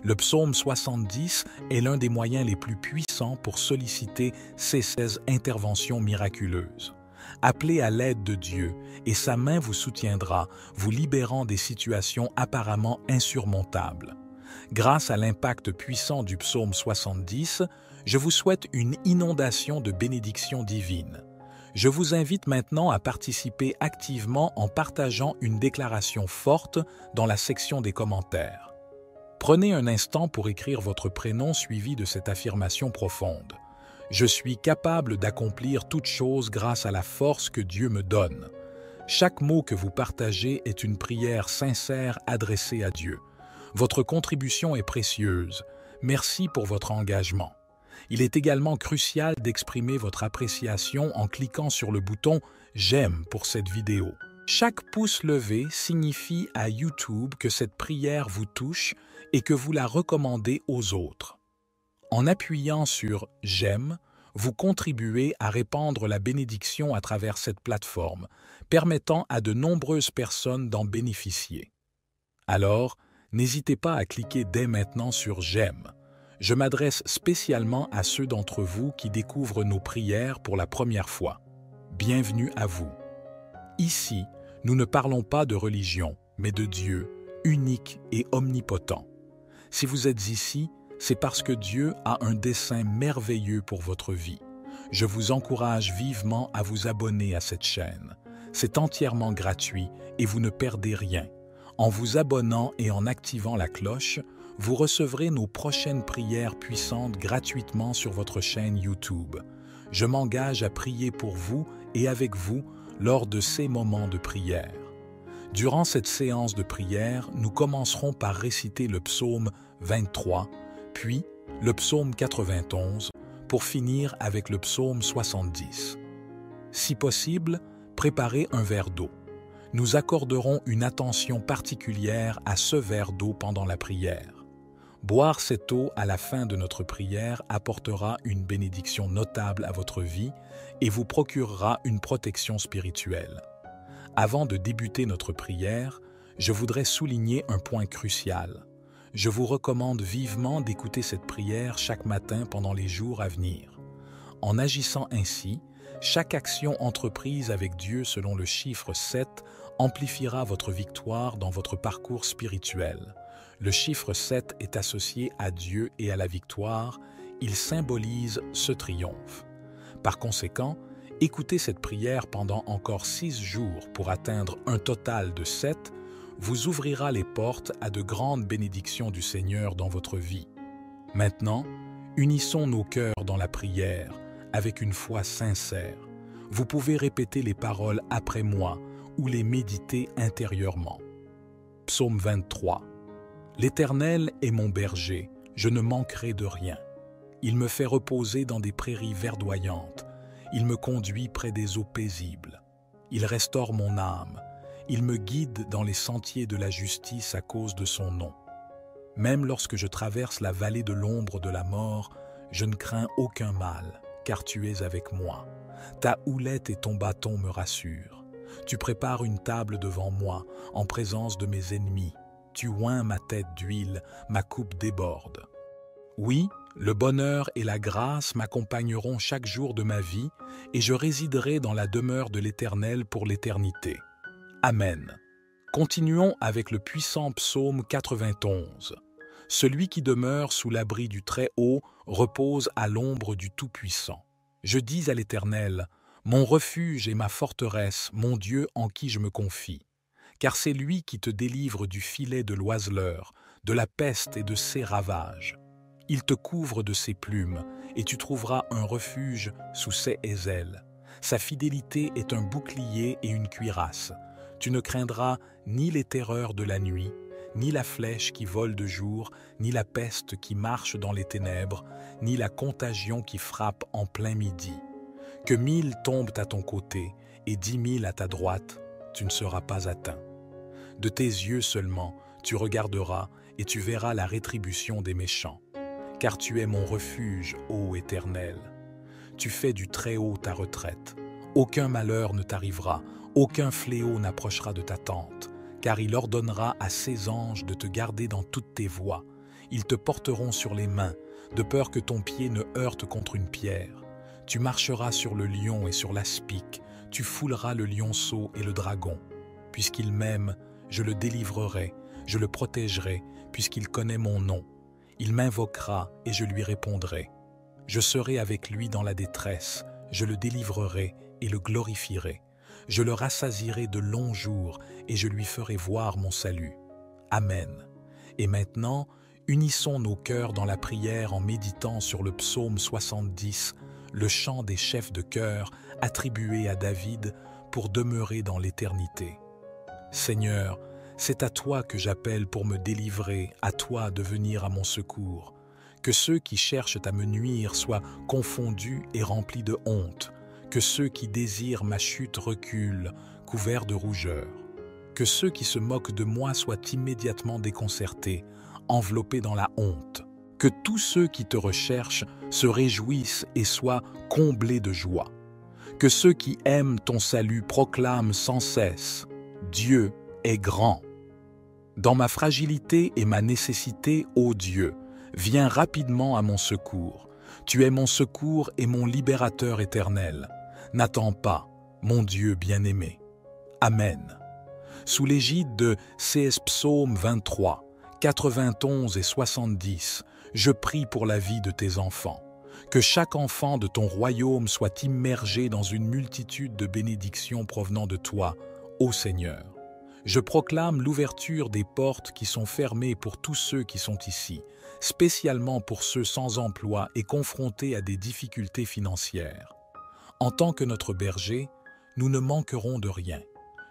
Le psaume 70 est l'un des moyens les plus puissants pour solliciter ces 16 interventions miraculeuses. Appelez à l'aide de Dieu et sa main vous soutiendra, vous libérant des situations apparemment insurmontables. Grâce à l'impact puissant du psaume 70, je vous souhaite une inondation de bénédictions divines. Je vous invite maintenant à participer activement en partageant une déclaration forte dans la section des commentaires. Prenez un instant pour écrire votre prénom suivi de cette affirmation profonde. Je suis capable d'accomplir toute chose grâce à la force que Dieu me donne. Chaque mot que vous partagez est une prière sincère adressée à Dieu. Votre contribution est précieuse. Merci pour votre engagement. Il est également crucial d'exprimer votre appréciation en cliquant sur le bouton « J'aime » pour cette vidéo. Chaque pouce levé signifie à YouTube que cette prière vous touche et que vous la recommandez aux autres. En appuyant sur « J'aime », vous contribuez à répandre la bénédiction à travers cette plateforme, permettant à de nombreuses personnes d'en bénéficier. Alors, n'hésitez pas à cliquer dès maintenant sur « J'aime ». Je m'adresse spécialement à ceux d'entre vous qui découvrent nos prières pour la première fois. Bienvenue à vous. Ici, nous ne parlons pas de religion, mais de Dieu, unique et omnipotent. Si vous êtes ici, c'est parce que Dieu a un dessein merveilleux pour votre vie. Je vous encourage vivement à vous abonner à cette chaîne. C'est entièrement gratuit et vous ne perdez rien. En vous abonnant et en activant la cloche, vous recevrez nos prochaines prières puissantes gratuitement sur votre chaîne YouTube. Je m'engage à prier pour vous et avec vous lors de ces moments de prière. Durant cette séance de prière, nous commencerons par réciter le psaume 23, puis le psaume 91, pour finir avec le psaume 70. Si possible, préparez un verre d'eau. Nous accorderons une attention particulière à ce verre d'eau pendant la prière. Boire cette eau à la fin de notre prière apportera une bénédiction notable à votre vie et vous procurera une protection spirituelle. Avant de débuter notre prière, je voudrais souligner un point crucial. Je vous recommande vivement d'écouter cette prière chaque matin pendant les jours à venir. En agissant ainsi, chaque action entreprise avec Dieu selon le chiffre 7 amplifiera votre victoire dans votre parcours spirituel. Le chiffre 7 est associé à Dieu et à la victoire, il symbolise ce triomphe. Par conséquent, écoutez cette prière pendant encore 6 jours pour atteindre un total de 7, vous ouvrira les portes à de grandes bénédictions du Seigneur dans votre vie. Maintenant, unissons nos cœurs dans la prière avec une foi sincère. Vous pouvez répéter les paroles après moi ou les méditer intérieurement. Psaume 23. L'Éternel est mon berger, je ne manquerai de rien. Il me fait reposer dans des prairies verdoyantes. Il me conduit près des eaux paisibles. Il restaure mon âme. Il me guide dans les sentiers de la justice à cause de son nom. Même lorsque je traverse la vallée de l'ombre de la mort, je ne crains aucun mal, car tu es avec moi. Ta houlette et ton bâton me rassurent. Tu prépares une table devant moi, en présence de mes ennemis. Tu oins ma tête d'huile, ma coupe déborde. Oui, le bonheur et la grâce m'accompagneront chaque jour de ma vie et je résiderai dans la demeure de l'Éternel pour l'éternité. Amen. Continuons avec le puissant psaume 91. Celui qui demeure sous l'abri du Très-Haut repose à l'ombre du Tout-Puissant. Je dis à l'Éternel, mon refuge et ma forteresse, mon Dieu en qui je me confie. Car c'est lui qui te délivre du filet de l'oiseleur, de la peste et de ses ravages. Il te couvre de ses plumes, et tu trouveras un refuge sous ses aisselles. Sa fidélité est un bouclier et une cuirasse. Tu ne craindras ni les terreurs de la nuit, ni la flèche qui vole de jour, ni la peste qui marche dans les ténèbres, ni la contagion qui frappe en plein midi. Que 1000 tombent à ton côté et 10 000 à ta droite, tu ne seras pas atteint. De tes yeux seulement, tu regarderas et tu verras la rétribution des méchants. Car tu es mon refuge, ô Éternel. Tu fais du Très-Haut ta retraite. Aucun malheur ne t'arrivera, aucun fléau n'approchera de ta tente, car il ordonnera à ses anges de te garder dans toutes tes voies. Ils te porteront sur les mains, de peur que ton pied ne heurte contre une pierre. Tu marcheras sur le lion et sur l'aspic, tu fouleras le lionceau et le dragon. Puisqu'il m'aime, je le délivrerai, je le protégerai, puisqu'il connaît mon nom. Il m'invoquera et je lui répondrai. Je serai avec lui dans la détresse, je le délivrerai et le glorifierai. Je le rassasierai de longs jours et je lui ferai voir mon salut. Amen. Et maintenant, unissons nos cœurs dans la prière en méditant sur le psaume 70, le chant des chefs de chœur attribué à David pour demeurer dans l'éternité. Seigneur, c'est à toi que j'appelle pour me délivrer, à toi de venir à mon secours. Que ceux qui cherchent à me nuire soient confondus et remplis de honte. Que ceux qui désirent ma chute reculent, couverts de rougeur. Que ceux qui se moquent de moi soient immédiatement déconcertés, enveloppés dans la honte. Que tous ceux qui te recherchent se réjouissent et soient comblés de joie. Que ceux qui aiment ton salut proclament sans cesse « Dieu est grand ». Dans ma fragilité et ma nécessité, ô Dieu, viens rapidement à mon secours. Tu es mon secours et mon libérateur éternel. N'attends pas, mon Dieu bien-aimé. Amen. Sous l'égide de CS Psaume 23, 91 et 70, je prie pour la vie de tes enfants. Que chaque enfant de ton royaume soit immergé dans une multitude de bénédictions provenant de toi, ô Seigneur. Je proclame l'ouverture des portes qui sont fermées pour tous ceux qui sont ici, spécialement pour ceux sans emploi et confrontés à des difficultés financières. En tant que notre berger, nous ne manquerons de rien.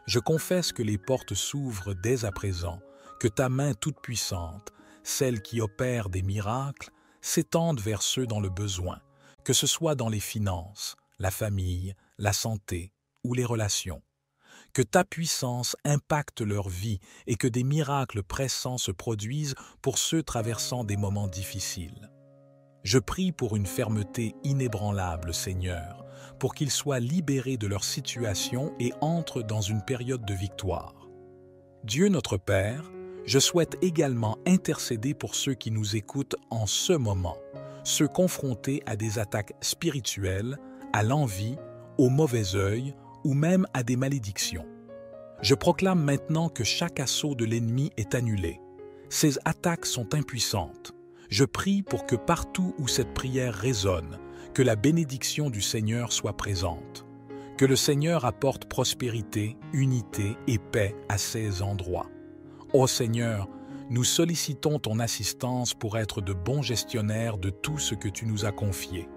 Je confesse que les portes s'ouvrent dès à présent, que ta main toute-puissante, celle qui opère des miracles, s'étende vers ceux dans le besoin, que ce soit dans les finances, la famille, la santé ou les relations. Que ta puissance impacte leur vie et que des miracles pressants se produisent pour ceux traversant des moments difficiles. Je prie pour une fermeté inébranlable, Seigneur, pour qu'ils soient libérés de leur situation et entrent dans une période de victoire. Dieu notre Père, je souhaite également intercéder pour ceux qui nous écoutent en ce moment, ceux confrontés à des attaques spirituelles, à l'envie, au mauvais œil, ou même à des malédictions. Je proclame maintenant que chaque assaut de l'ennemi est annulé. Ces attaques sont impuissantes. Je prie pour que partout où cette prière résonne, que la bénédiction du Seigneur soit présente. Que le Seigneur apporte prospérité, unité et paix à ces endroits. Ô Seigneur, nous sollicitons ton assistance pour être de bons gestionnaires de tout ce que tu nous as confié.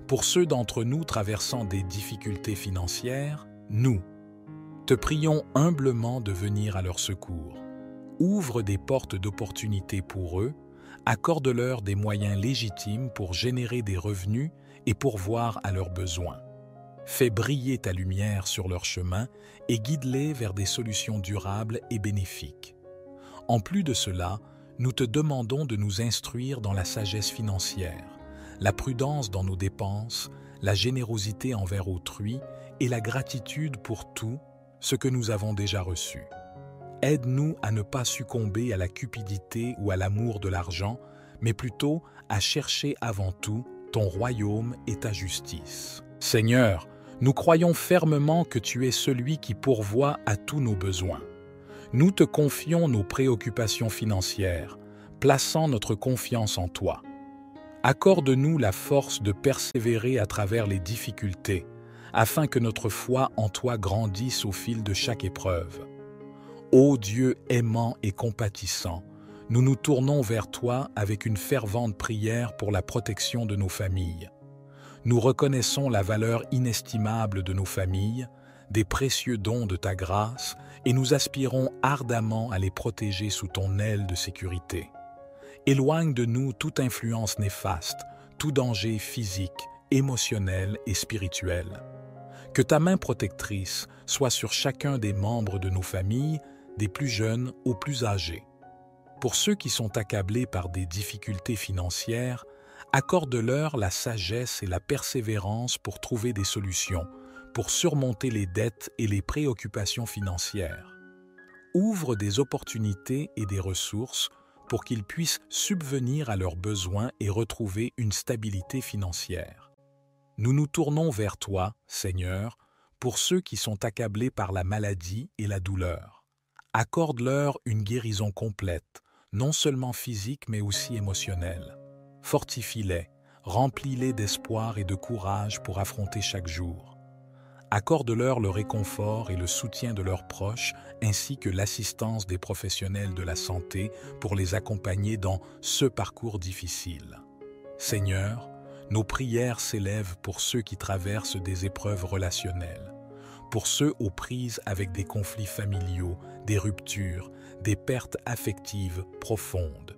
Pour ceux d'entre nous traversant des difficultés financières, nous te prions humblement de venir à leur secours. Ouvre des portes d'opportunités pour eux, accorde-leur des moyens légitimes pour générer des revenus et pourvoir à leurs besoins. Fais briller ta lumière sur leur chemin et guide-les vers des solutions durables et bénéfiques. En plus de cela, nous te demandons de nous instruire dans la sagesse financière, la prudence dans nos dépenses, la générosité envers autrui et la gratitude pour tout ce que nous avons déjà reçu. Aide-nous à ne pas succomber à la cupidité ou à l'amour de l'argent, mais plutôt à chercher avant tout ton royaume et ta justice. Seigneur, nous croyons fermement que tu es celui qui pourvoit à tous nos besoins. Nous te confions nos préoccupations financières, plaçant notre confiance en toi. Accorde-nous la force de persévérer à travers les difficultés, afin que notre foi en toi grandisse au fil de chaque épreuve. Ô Dieu aimant et compatissant, nous nous tournons vers toi avec une fervente prière pour la protection de nos familles. Nous reconnaissons la valeur inestimable de nos familles, des précieux dons de ta grâce, et nous aspirons ardemment à les protéger sous ton aile de sécurité. Éloigne de nous toute influence néfaste, tout danger physique, émotionnel et spirituel. Que ta main protectrice soit sur chacun des membres de nos familles, des plus jeunes aux plus âgés. Pour ceux qui sont accablés par des difficultés financières, accorde-leur la sagesse et la persévérance pour trouver des solutions, pour surmonter les dettes et les préoccupations financières. Ouvre des opportunités et des ressources pour qu'ils puissent subvenir à leurs besoins et retrouver une stabilité financière. Nous nous tournons vers toi, Seigneur, pour ceux qui sont accablés par la maladie et la douleur. Accorde-leur une guérison complète, non seulement physique mais aussi émotionnelle. Fortifie-les, remplis-les d'espoir et de courage pour affronter chaque jour. Accorde-leur le réconfort et le soutien de leurs proches, ainsi que l'assistance des professionnels de la santé pour les accompagner dans ce parcours difficile. Seigneur, nos prières s'élèvent pour ceux qui traversent des épreuves relationnelles, pour ceux aux prises avec des conflits familiaux, des ruptures, des pertes affectives profondes.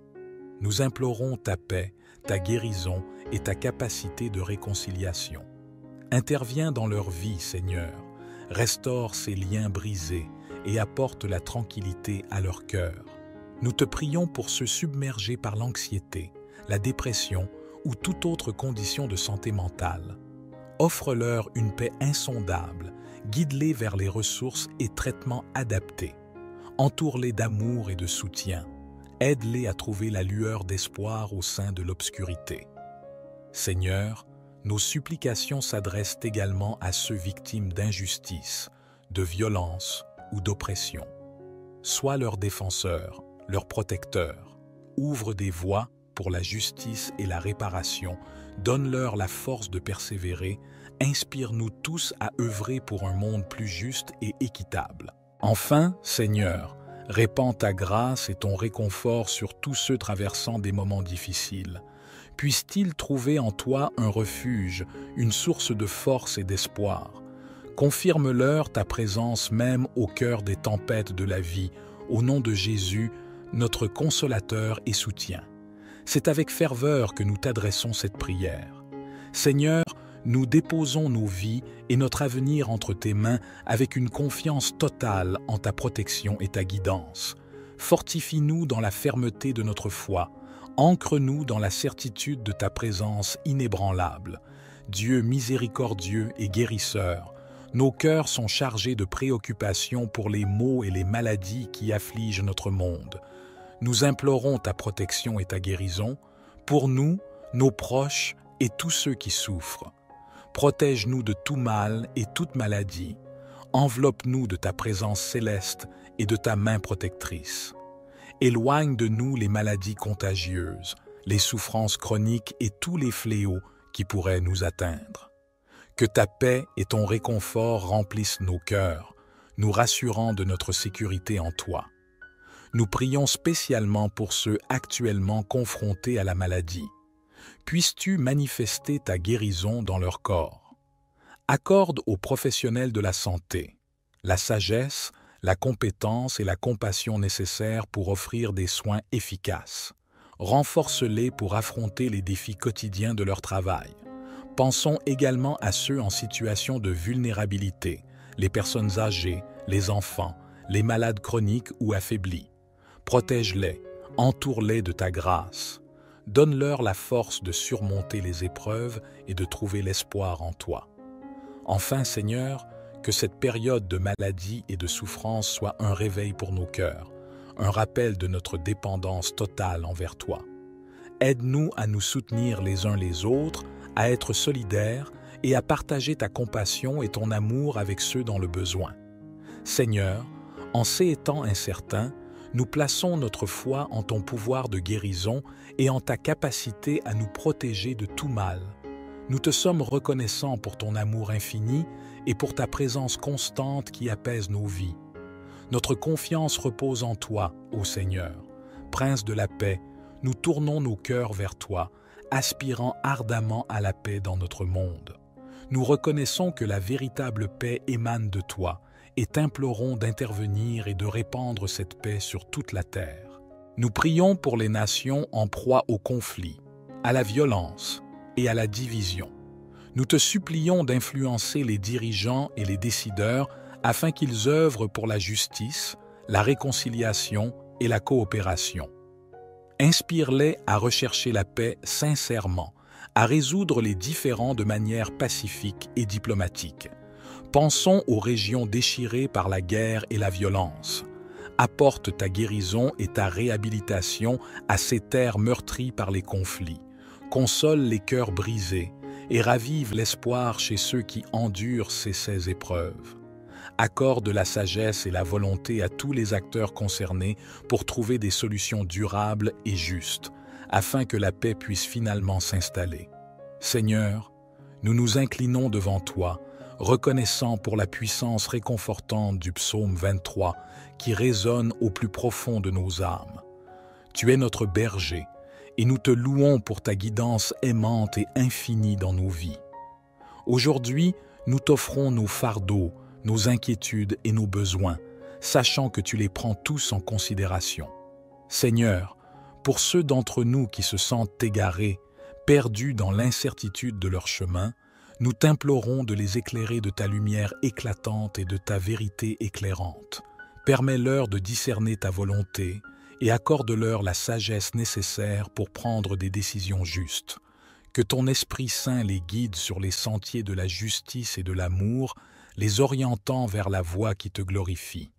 Nous implorons ta paix, ta guérison et ta capacité de réconciliation. Interviens dans leur vie, Seigneur, restaure ces liens brisés et apporte la tranquillité à leur cœur. Nous te prions pour ceux submergés par l'anxiété, la dépression ou toute autre condition de santé mentale. Offre-leur une paix insondable, guide-les vers les ressources et traitements adaptés. Entoure-les d'amour et de soutien. Aide-les à trouver la lueur d'espoir au sein de l'obscurité. Seigneur, nos supplications s'adressent également à ceux victimes d'injustice, de violence ou d'oppression. Sois leur défenseur, leur protecteur. Ouvre des voies pour la justice et la réparation. Donne-leur la force de persévérer. Inspire-nous tous à œuvrer pour un monde plus juste et équitable. Enfin, Seigneur, répands ta grâce et ton réconfort sur tous ceux traversant des moments difficiles. Puissent-ils trouver en toi un refuge, une source de force et d'espoir. Confirme-leur ta présence même au cœur des tempêtes de la vie, au nom de Jésus, notre consolateur et soutien. C'est avec ferveur que nous t'adressons cette prière. Seigneur, nous déposons nos vies et notre avenir entre tes mains avec une confiance totale en ta protection et ta guidance. Fortifie-nous dans la fermeté de notre foi. Ancre-nous dans la certitude de ta présence inébranlable. Dieu miséricordieux et guérisseur, nos cœurs sont chargés de préoccupations pour les maux et les maladies qui affligent notre monde. Nous implorons ta protection et ta guérison pour nous, nos proches et tous ceux qui souffrent. Protège-nous de tout mal et toute maladie. Enveloppe-nous de ta présence céleste et de ta main protectrice. Éloigne de nous les maladies contagieuses, les souffrances chroniques et tous les fléaux qui pourraient nous atteindre. Que ta paix et ton réconfort remplissent nos cœurs, nous rassurant de notre sécurité en toi. Nous prions spécialement pour ceux actuellement confrontés à la maladie. Puisses-tu manifester ta guérison dans leur corps. Accorde aux professionnels de la santé la sagesse, la compétence et la compassion nécessaires pour offrir des soins efficaces. Renforce-les pour affronter les défis quotidiens de leur travail. Pensons également à ceux en situation de vulnérabilité, les personnes âgées, les enfants, les malades chroniques ou affaiblis. Protège-les, entoure-les de ta grâce. Donne-leur la force de surmonter les épreuves et de trouver l'espoir en toi. Enfin, Seigneur, que cette période de maladie et de souffrance soit un réveil pour nos cœurs, un rappel de notre dépendance totale envers toi. Aide-nous à nous soutenir les uns les autres, à être solidaires et à partager ta compassion et ton amour avec ceux dans le besoin. Seigneur, en ces temps incertains, nous plaçons notre foi en ton pouvoir de guérison et en ta capacité à nous protéger de tout mal. Nous te sommes reconnaissants pour ton amour infini et pour ta présence constante qui apaise nos vies. Notre confiance repose en toi, ô Seigneur. Prince de la paix, nous tournons nos cœurs vers toi, aspirant ardemment à la paix dans notre monde. Nous reconnaissons que la véritable paix émane de toi et t'implorons d'intervenir et de répandre cette paix sur toute la terre. Nous prions pour les nations en proie au conflit, à la violence et à la division. Nous te supplions d'influencer les dirigeants et les décideurs afin qu'ils œuvrent pour la justice, la réconciliation et la coopération. Inspire-les à rechercher la paix sincèrement, à résoudre les différends de manière pacifique et diplomatique. Pensons aux régions déchirées par la guerre et la violence. Apporte ta guérison et ta réhabilitation à ces terres meurtries par les conflits. Console les cœurs brisés et ravive l'espoir chez ceux qui endurent ces épreuves. Accorde la sagesse et la volonté à tous les acteurs concernés pour trouver des solutions durables et justes, afin que la paix puisse finalement s'installer. Seigneur, nous nous inclinons devant toi, reconnaissant pour la puissance réconfortante du psaume 23 qui résonne au plus profond de nos âmes. Tu es notre berger, et nous te louons pour ta guidance aimante et infinie dans nos vies. Aujourd'hui, nous t'offrons nos fardeaux, nos inquiétudes et nos besoins, sachant que tu les prends tous en considération. Seigneur, pour ceux d'entre nous qui se sentent égarés, perdus dans l'incertitude de leur chemin, nous t'implorons de les éclairer de ta lumière éclatante et de ta vérité éclairante. Permets-leur de discerner ta volonté et accorde-leur la sagesse nécessaire pour prendre des décisions justes. Que ton Esprit Saint les guide sur les sentiers de la justice et de l'amour, les orientant vers la voie qui te glorifie.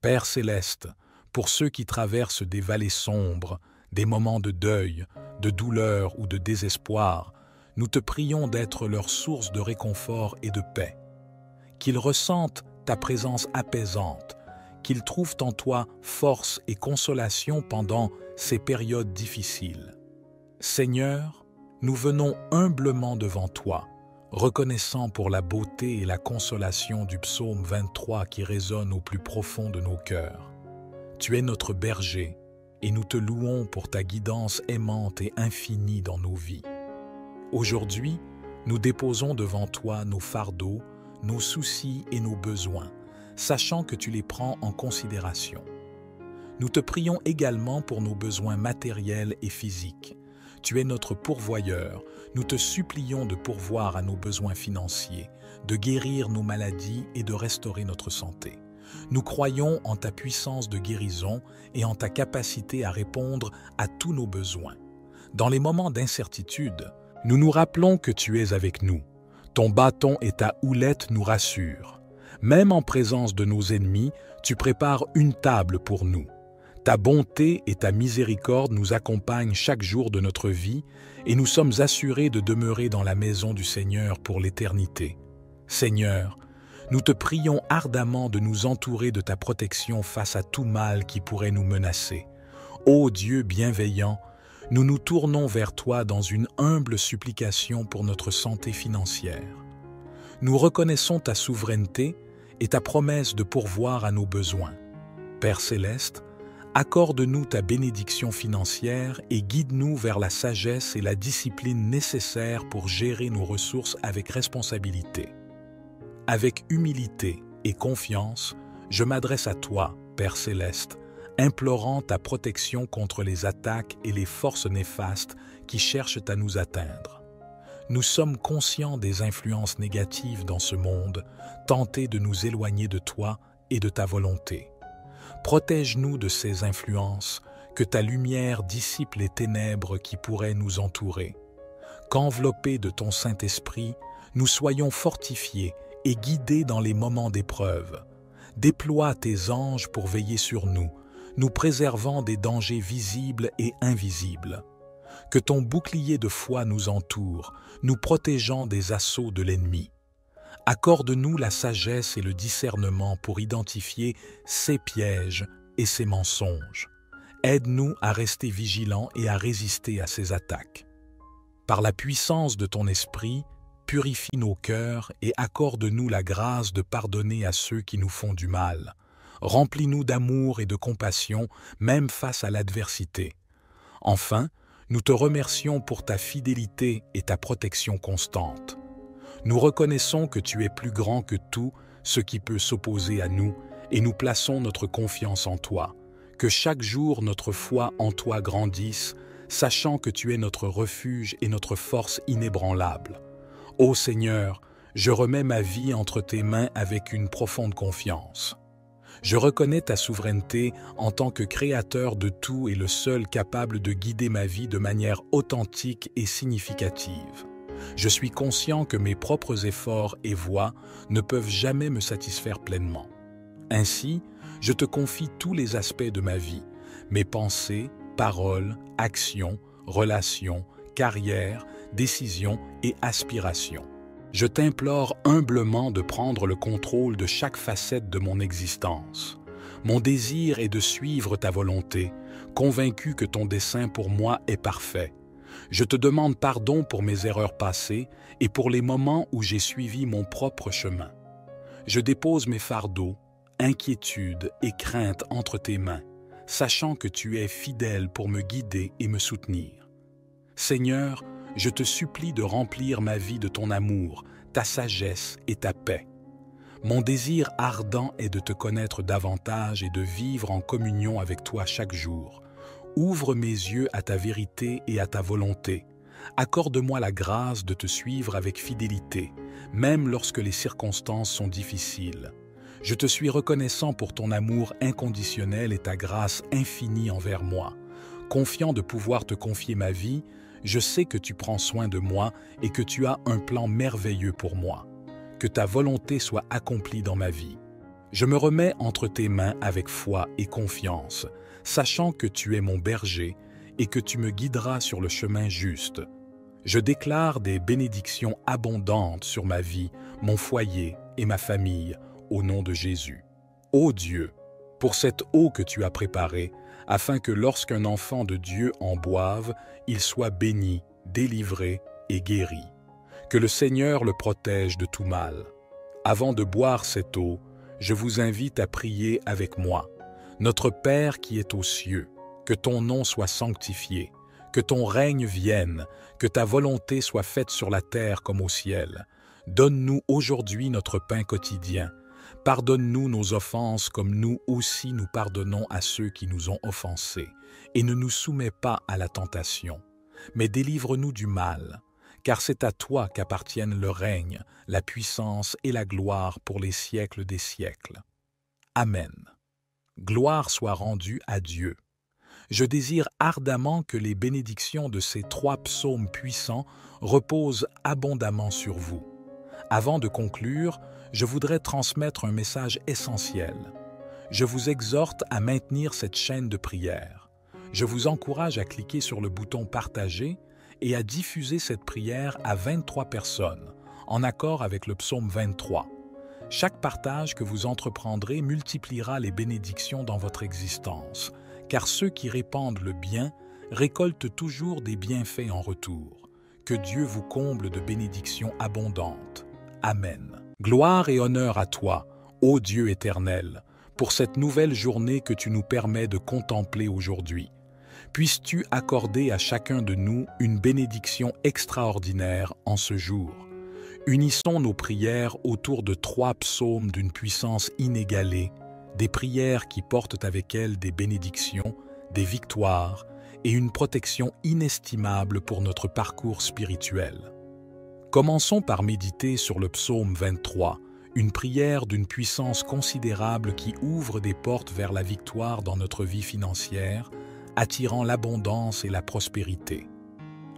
Père céleste, pour ceux qui traversent des vallées sombres, des moments de deuil, de douleur ou de désespoir, nous te prions d'être leur source de réconfort et de paix. Qu'ils ressentent ta présence apaisante, qu'ils trouvent en toi force et consolation pendant ces périodes difficiles. Seigneur, nous venons humblement devant toi, reconnaissant pour la beauté et la consolation du psaume 23 qui résonne au plus profond de nos cœurs. Tu es notre berger, et nous te louons pour ta guidance aimante et infinie dans nos vies. Aujourd'hui, nous déposons devant toi nos fardeaux, nos soucis et nos besoins, sachant que tu les prends en considération. Nous te prions également pour nos besoins matériels et physiques. Tu es notre pourvoyeur, nous te supplions de pourvoir à nos besoins financiers, de guérir nos maladies et de restaurer notre santé. Nous croyons en ta puissance de guérison et en ta capacité à répondre à tous nos besoins. Dans les moments d'incertitude, nous nous rappelons que tu es avec nous. Ton bâton et ta houlette nous rassurent. Même en présence de nos ennemis, tu prépares une table pour nous. Ta bonté et ta miséricorde nous accompagnent chaque jour de notre vie et nous sommes assurés de demeurer dans la maison du Seigneur pour l'éternité. Seigneur, nous te prions ardemment de nous entourer de ta protection face à tout mal qui pourrait nous menacer. Ô Dieu bienveillant, nous nous tournons vers toi dans une humble supplication pour notre santé financière. Nous reconnaissons ta souveraineté et ta promesse de pourvoir à nos besoins. Père céleste, accorde-nous ta bénédiction financière et guide-nous vers la sagesse et la discipline nécessaires pour gérer nos ressources avec responsabilité. Avec humilité et confiance, je m'adresse à toi, Père céleste, implorant ta protection contre les attaques et les forces néfastes qui cherchent à nous atteindre. Nous sommes conscients des influences négatives dans ce monde, tentés de nous éloigner de toi et de ta volonté. Protège-nous de ces influences, que ta lumière dissipe les ténèbres qui pourraient nous entourer. Qu'enveloppés de ton Saint-Esprit, nous soyons fortifiés et guidés dans les moments d'épreuve. Déploie tes anges pour veiller sur nous, nous préservant des dangers visibles et invisibles. Que ton bouclier de foi nous entoure, nous protégeant des assauts de l'ennemi. Accorde-nous la sagesse et le discernement pour identifier ses pièges et ses mensonges. Aide-nous à rester vigilants et à résister à ses attaques. Par la puissance de ton esprit, purifie nos cœurs et accorde-nous la grâce de pardonner à ceux qui nous font du mal. Remplis-nous d'amour et de compassion, même face à l'adversité. Enfin, nous te remercions pour ta fidélité et ta protection constante. Nous reconnaissons que tu es plus grand que tout ce qui peut s'opposer à nous et nous plaçons notre confiance en toi. Que chaque jour notre foi en toi grandisse, sachant que tu es notre refuge et notre force inébranlable. Ô Seigneur, je remets ma vie entre tes mains avec une profonde confiance. Je reconnais ta souveraineté en tant que créateur de tout et le seul capable de guider ma vie de manière authentique et significative. Je suis conscient que mes propres efforts et voies ne peuvent jamais me satisfaire pleinement. Ainsi, je te confie tous les aspects de ma vie, mes pensées, paroles, actions, relations, carrière, décisions et aspirations. Je t'implore humblement de prendre le contrôle de chaque facette de mon existence. Mon désir est de suivre ta volonté, convaincu que ton dessein pour moi est parfait. Je te demande pardon pour mes erreurs passées et pour les moments où j'ai suivi mon propre chemin. Je dépose mes fardeaux, inquiétudes et craintes entre tes mains, sachant que tu es fidèle pour me guider et me soutenir. Seigneur, je te supplie de remplir ma vie de ton amour, ta sagesse et ta paix. Mon désir ardent est de te connaître davantage et de vivre en communion avec toi chaque jour. Ouvre mes yeux à ta vérité et à ta volonté. Accorde-moi la grâce de te suivre avec fidélité, même lorsque les circonstances sont difficiles. Je te suis reconnaissant pour ton amour inconditionnel et ta grâce infinie envers moi. Confiant de pouvoir te confier ma vie, je sais que tu prends soin de moi et que tu as un plan merveilleux pour moi. Que ta volonté soit accomplie dans ma vie. Je me remets entre tes mains avec foi et confiance, sachant que tu es mon berger et que tu me guideras sur le chemin juste. Je déclare des bénédictions abondantes sur ma vie, mon foyer et ma famille, au nom de Jésus. Ô Dieu, pour cette eau que tu as préparée, afin que lorsqu'un enfant de Dieu en boive, il soit béni, délivré et guéri. Que le Seigneur le protège de tout mal. Avant de boire cette eau, je vous invite à prier avec moi. Notre Père qui est aux cieux, que ton nom soit sanctifié, que ton règne vienne, que ta volonté soit faite sur la terre comme au ciel. Donne-nous aujourd'hui notre pain quotidien. Pardonne-nous nos offenses comme nous aussi nous pardonnons à ceux qui nous ont offensés. Et ne nous soumets pas à la tentation, mais délivre-nous du mal. Car c'est à toi qu'appartiennent le règne, la puissance et la gloire pour les siècles des siècles. Amen. Gloire soit rendue à Dieu. Je désire ardemment que les bénédictions de ces 3 psaumes puissants reposent abondamment sur vous. Avant de conclure, je voudrais transmettre un message essentiel. Je vous exhorte à maintenir cette chaîne de prière. Je vous encourage à cliquer sur le bouton « Partager » et à diffuser cette prière à 23 personnes, en accord avec le psaume 23. Chaque partage que vous entreprendrez multipliera les bénédictions dans votre existence, car ceux qui répandent le bien récoltent toujours des bienfaits en retour. Que Dieu vous comble de bénédictions abondantes. Amen. Gloire et honneur à toi, ô Dieu éternel, pour cette nouvelle journée que tu nous permets de contempler aujourd'hui. Puisses-tu accorder à chacun de nous une bénédiction extraordinaire en ce jour. Unissons nos prières autour de 3 psaumes d'une puissance inégalée, des prières qui portent avec elles des bénédictions, des victoires et une protection inestimable pour notre parcours spirituel. Commençons par méditer sur le psaume 23, une prière d'une puissance considérable qui ouvre des portes vers la victoire dans notre vie financière, attirant l'abondance et la prospérité.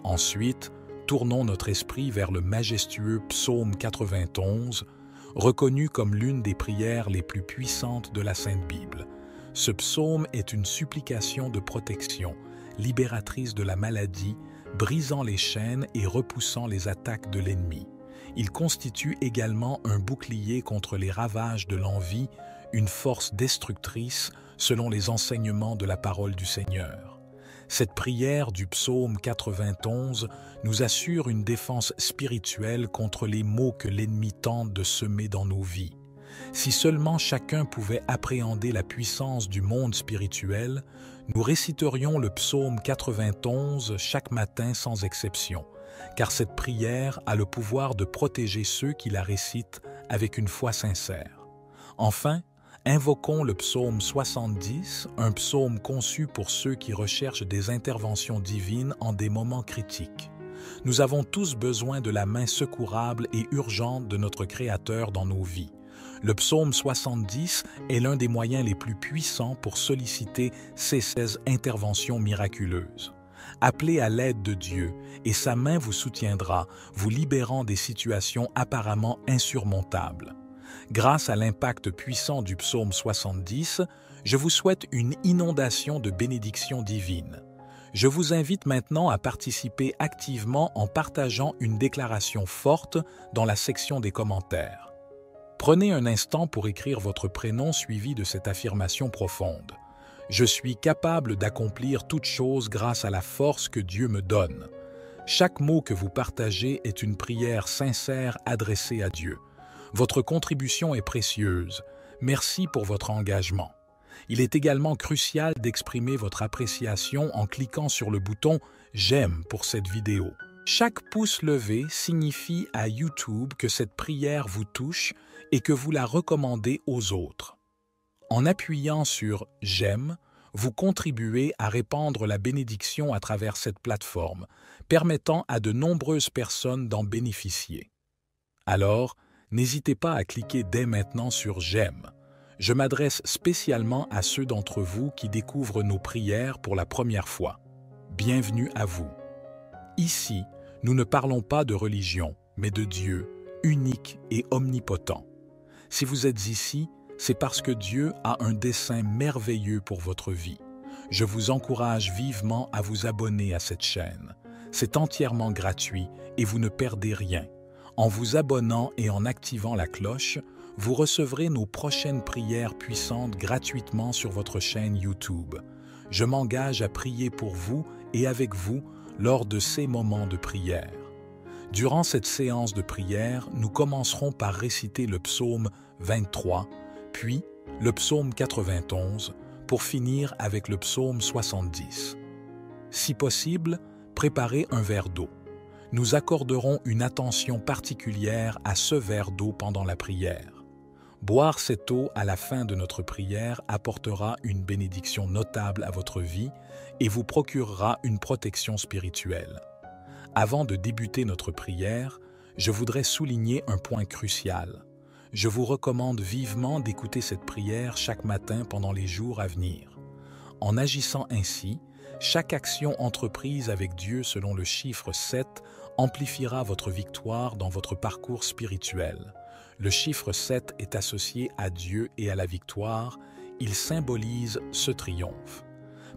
Ensuite, tournons notre esprit vers le majestueux psaume 91, reconnu comme l'une des prières les plus puissantes de la Sainte Bible. Ce psaume est une supplication de protection, libératrice de la maladie, brisant les chaînes et repoussant les attaques de l'ennemi. Il constitue également un bouclier contre les ravages de l'envie, une force destructrice selon les enseignements de la parole du Seigneur. Cette prière du psaume 91 nous assure une défense spirituelle contre les maux que l'ennemi tente de semer dans nos vies. Si seulement chacun pouvait appréhender la puissance du monde spirituel, nous réciterions le psaume 91 chaque matin sans exception, car cette prière a le pouvoir de protéger ceux qui la récitent avec une foi sincère. Enfin, invoquons le psaume 70, un psaume conçu pour ceux qui recherchent des interventions divines en des moments critiques. Nous avons tous besoin de la main secourable et urgente de notre Créateur dans nos vies. Le psaume 70 est l'un des moyens les plus puissants pour solliciter ces 16 interventions miraculeuses. Appelez à l'aide de Dieu et sa main vous soutiendra, vous libérant des situations apparemment insurmontables. Grâce à l'impact puissant du psaume 70, je vous souhaite une inondation de bénédictions divines. Je vous invite maintenant à participer activement en partageant une déclaration forte dans la section des commentaires. Prenez un instant pour écrire votre prénom suivi de cette affirmation profonde. Je suis capable d'accomplir toute chose grâce à la force que Dieu me donne. Chaque mot que vous partagez est une prière sincère adressée à Dieu. Votre contribution est précieuse. Merci pour votre engagement. Il est également crucial d'exprimer votre appréciation en cliquant sur le bouton « J'aime » pour cette vidéo. Chaque pouce levé signifie à YouTube que cette prière vous touche et que vous la recommandez aux autres. En appuyant sur « J'aime », vous contribuez à répandre la bénédiction à travers cette plateforme, permettant à de nombreuses personnes d'en bénéficier. Alors, n'hésitez pas à cliquer dès maintenant sur « J'aime ». Je m'adresse spécialement à ceux d'entre vous qui découvrent nos prières pour la première fois. Bienvenue à vous. Ici, nous ne parlons pas de religion, mais de Dieu, unique et omnipotent. Si vous êtes ici, c'est parce que Dieu a un dessein merveilleux pour votre vie. Je vous encourage vivement à vous abonner à cette chaîne. C'est entièrement gratuit et vous ne perdez rien. En vous abonnant et en activant la cloche, vous recevrez nos prochaines prières puissantes gratuitement sur votre chaîne YouTube. Je m'engage à prier pour vous et avec vous lors de ces moments de prière. Durant cette séance de prière, nous commencerons par réciter le psaume 23, puis le psaume 91, pour finir avec le psaume 70. Si possible, préparez un verre d'eau. Nous accorderons une attention particulière à ce verre d'eau pendant la prière. Boire cette eau à la fin de notre prière apportera une bénédiction notable à votre vie et vous procurera une protection spirituelle. Avant de débuter notre prière, je voudrais souligner un point crucial. Je vous recommande vivement d'écouter cette prière chaque matin pendant les jours à venir. En agissant ainsi, chaque action entreprise avec Dieu selon le chiffre 7 amplifiera votre victoire dans votre parcours spirituel. Le chiffre 7 est associé à Dieu et à la victoire, il symbolise ce triomphe.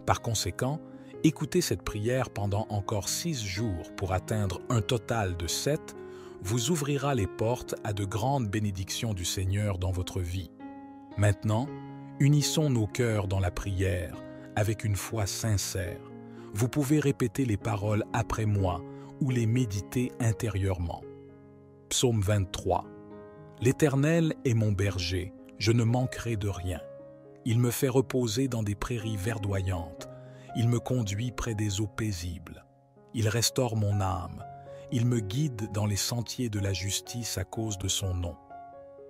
Par conséquent, écoutez cette prière pendant encore 6 jours pour atteindre un total de 7, vous ouvrira les portes à de grandes bénédictions du Seigneur dans votre vie. Maintenant, unissons nos cœurs dans la prière avec une foi sincère. Vous pouvez répéter les paroles après moi ou les méditer intérieurement. Psaume 23. L'Éternel est mon berger, je ne manquerai de rien. Il me fait reposer dans des prairies verdoyantes. Il me conduit près des eaux paisibles. Il restaure mon âme. Il me guide dans les sentiers de la justice à cause de son nom.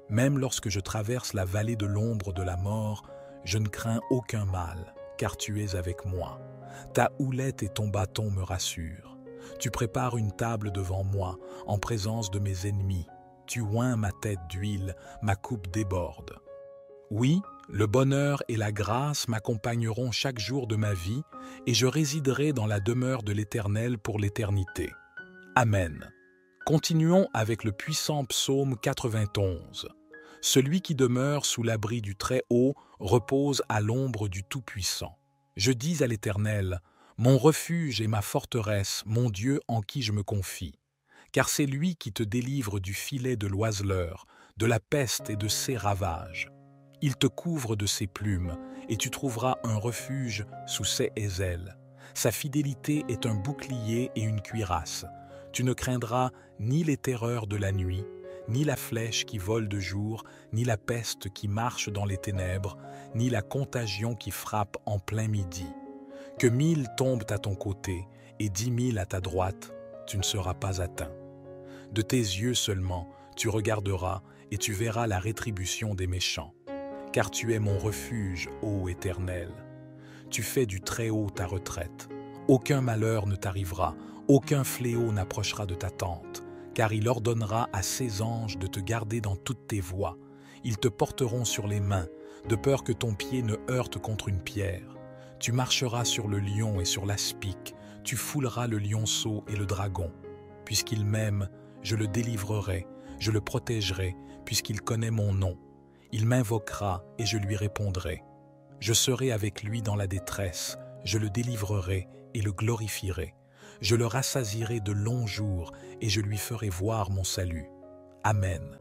Même lorsque je traverse la vallée de l'ombre de la mort, je ne crains aucun mal, car tu es avec moi. Ta houlette et ton bâton me rassurent. Tu prépares une table devant moi, en présence de mes ennemis. Tu oins ma tête d'huile, ma coupe déborde. Oui, le bonheur et la grâce m'accompagneront chaque jour de ma vie, et je résiderai dans la demeure de l'Éternel pour l'éternité. Amen. Continuons avec le puissant psaume 91. Celui qui demeure sous l'abri du Très-Haut repose à l'ombre du Tout-Puissant. Je dis à l'Éternel, Mon refuge et ma forteresse, mon Dieu en qui je me confie. Car c'est lui qui te délivre du filet de l'oiseleur, de la peste et de ses ravages. Il te couvre de ses plumes, et tu trouveras un refuge sous ses aisselles. Sa fidélité est un bouclier et une cuirasse. Tu ne craindras ni les terreurs de la nuit, ni la flèche qui vole de jour, ni la peste qui marche dans les ténèbres, ni la contagion qui frappe en plein midi. Que 1000 tombent à ton côté et 10 000 à ta droite, tu ne seras pas atteint. De tes yeux seulement, tu regarderas et tu verras la rétribution des méchants. Car tu es mon refuge, ô Éternel. Tu fais du Très-Haut ta retraite. Aucun malheur ne t'arrivera, aucun fléau n'approchera de ta tente, car il ordonnera à ses anges de te garder dans toutes tes voies. Ils te porteront sur les mains, de peur que ton pied ne heurte contre une pierre. Tu marcheras sur le lion et sur l'aspic, tu fouleras le lionceau et le dragon. Puisqu'il m'aime, je le délivrerai, je le protégerai, puisqu'il connaît mon nom. Il m'invoquera et je lui répondrai. Je serai avec lui dans la détresse, je le délivrerai et le glorifierai. Je le rassasierai de longs jours et je lui ferai voir mon salut. Amen.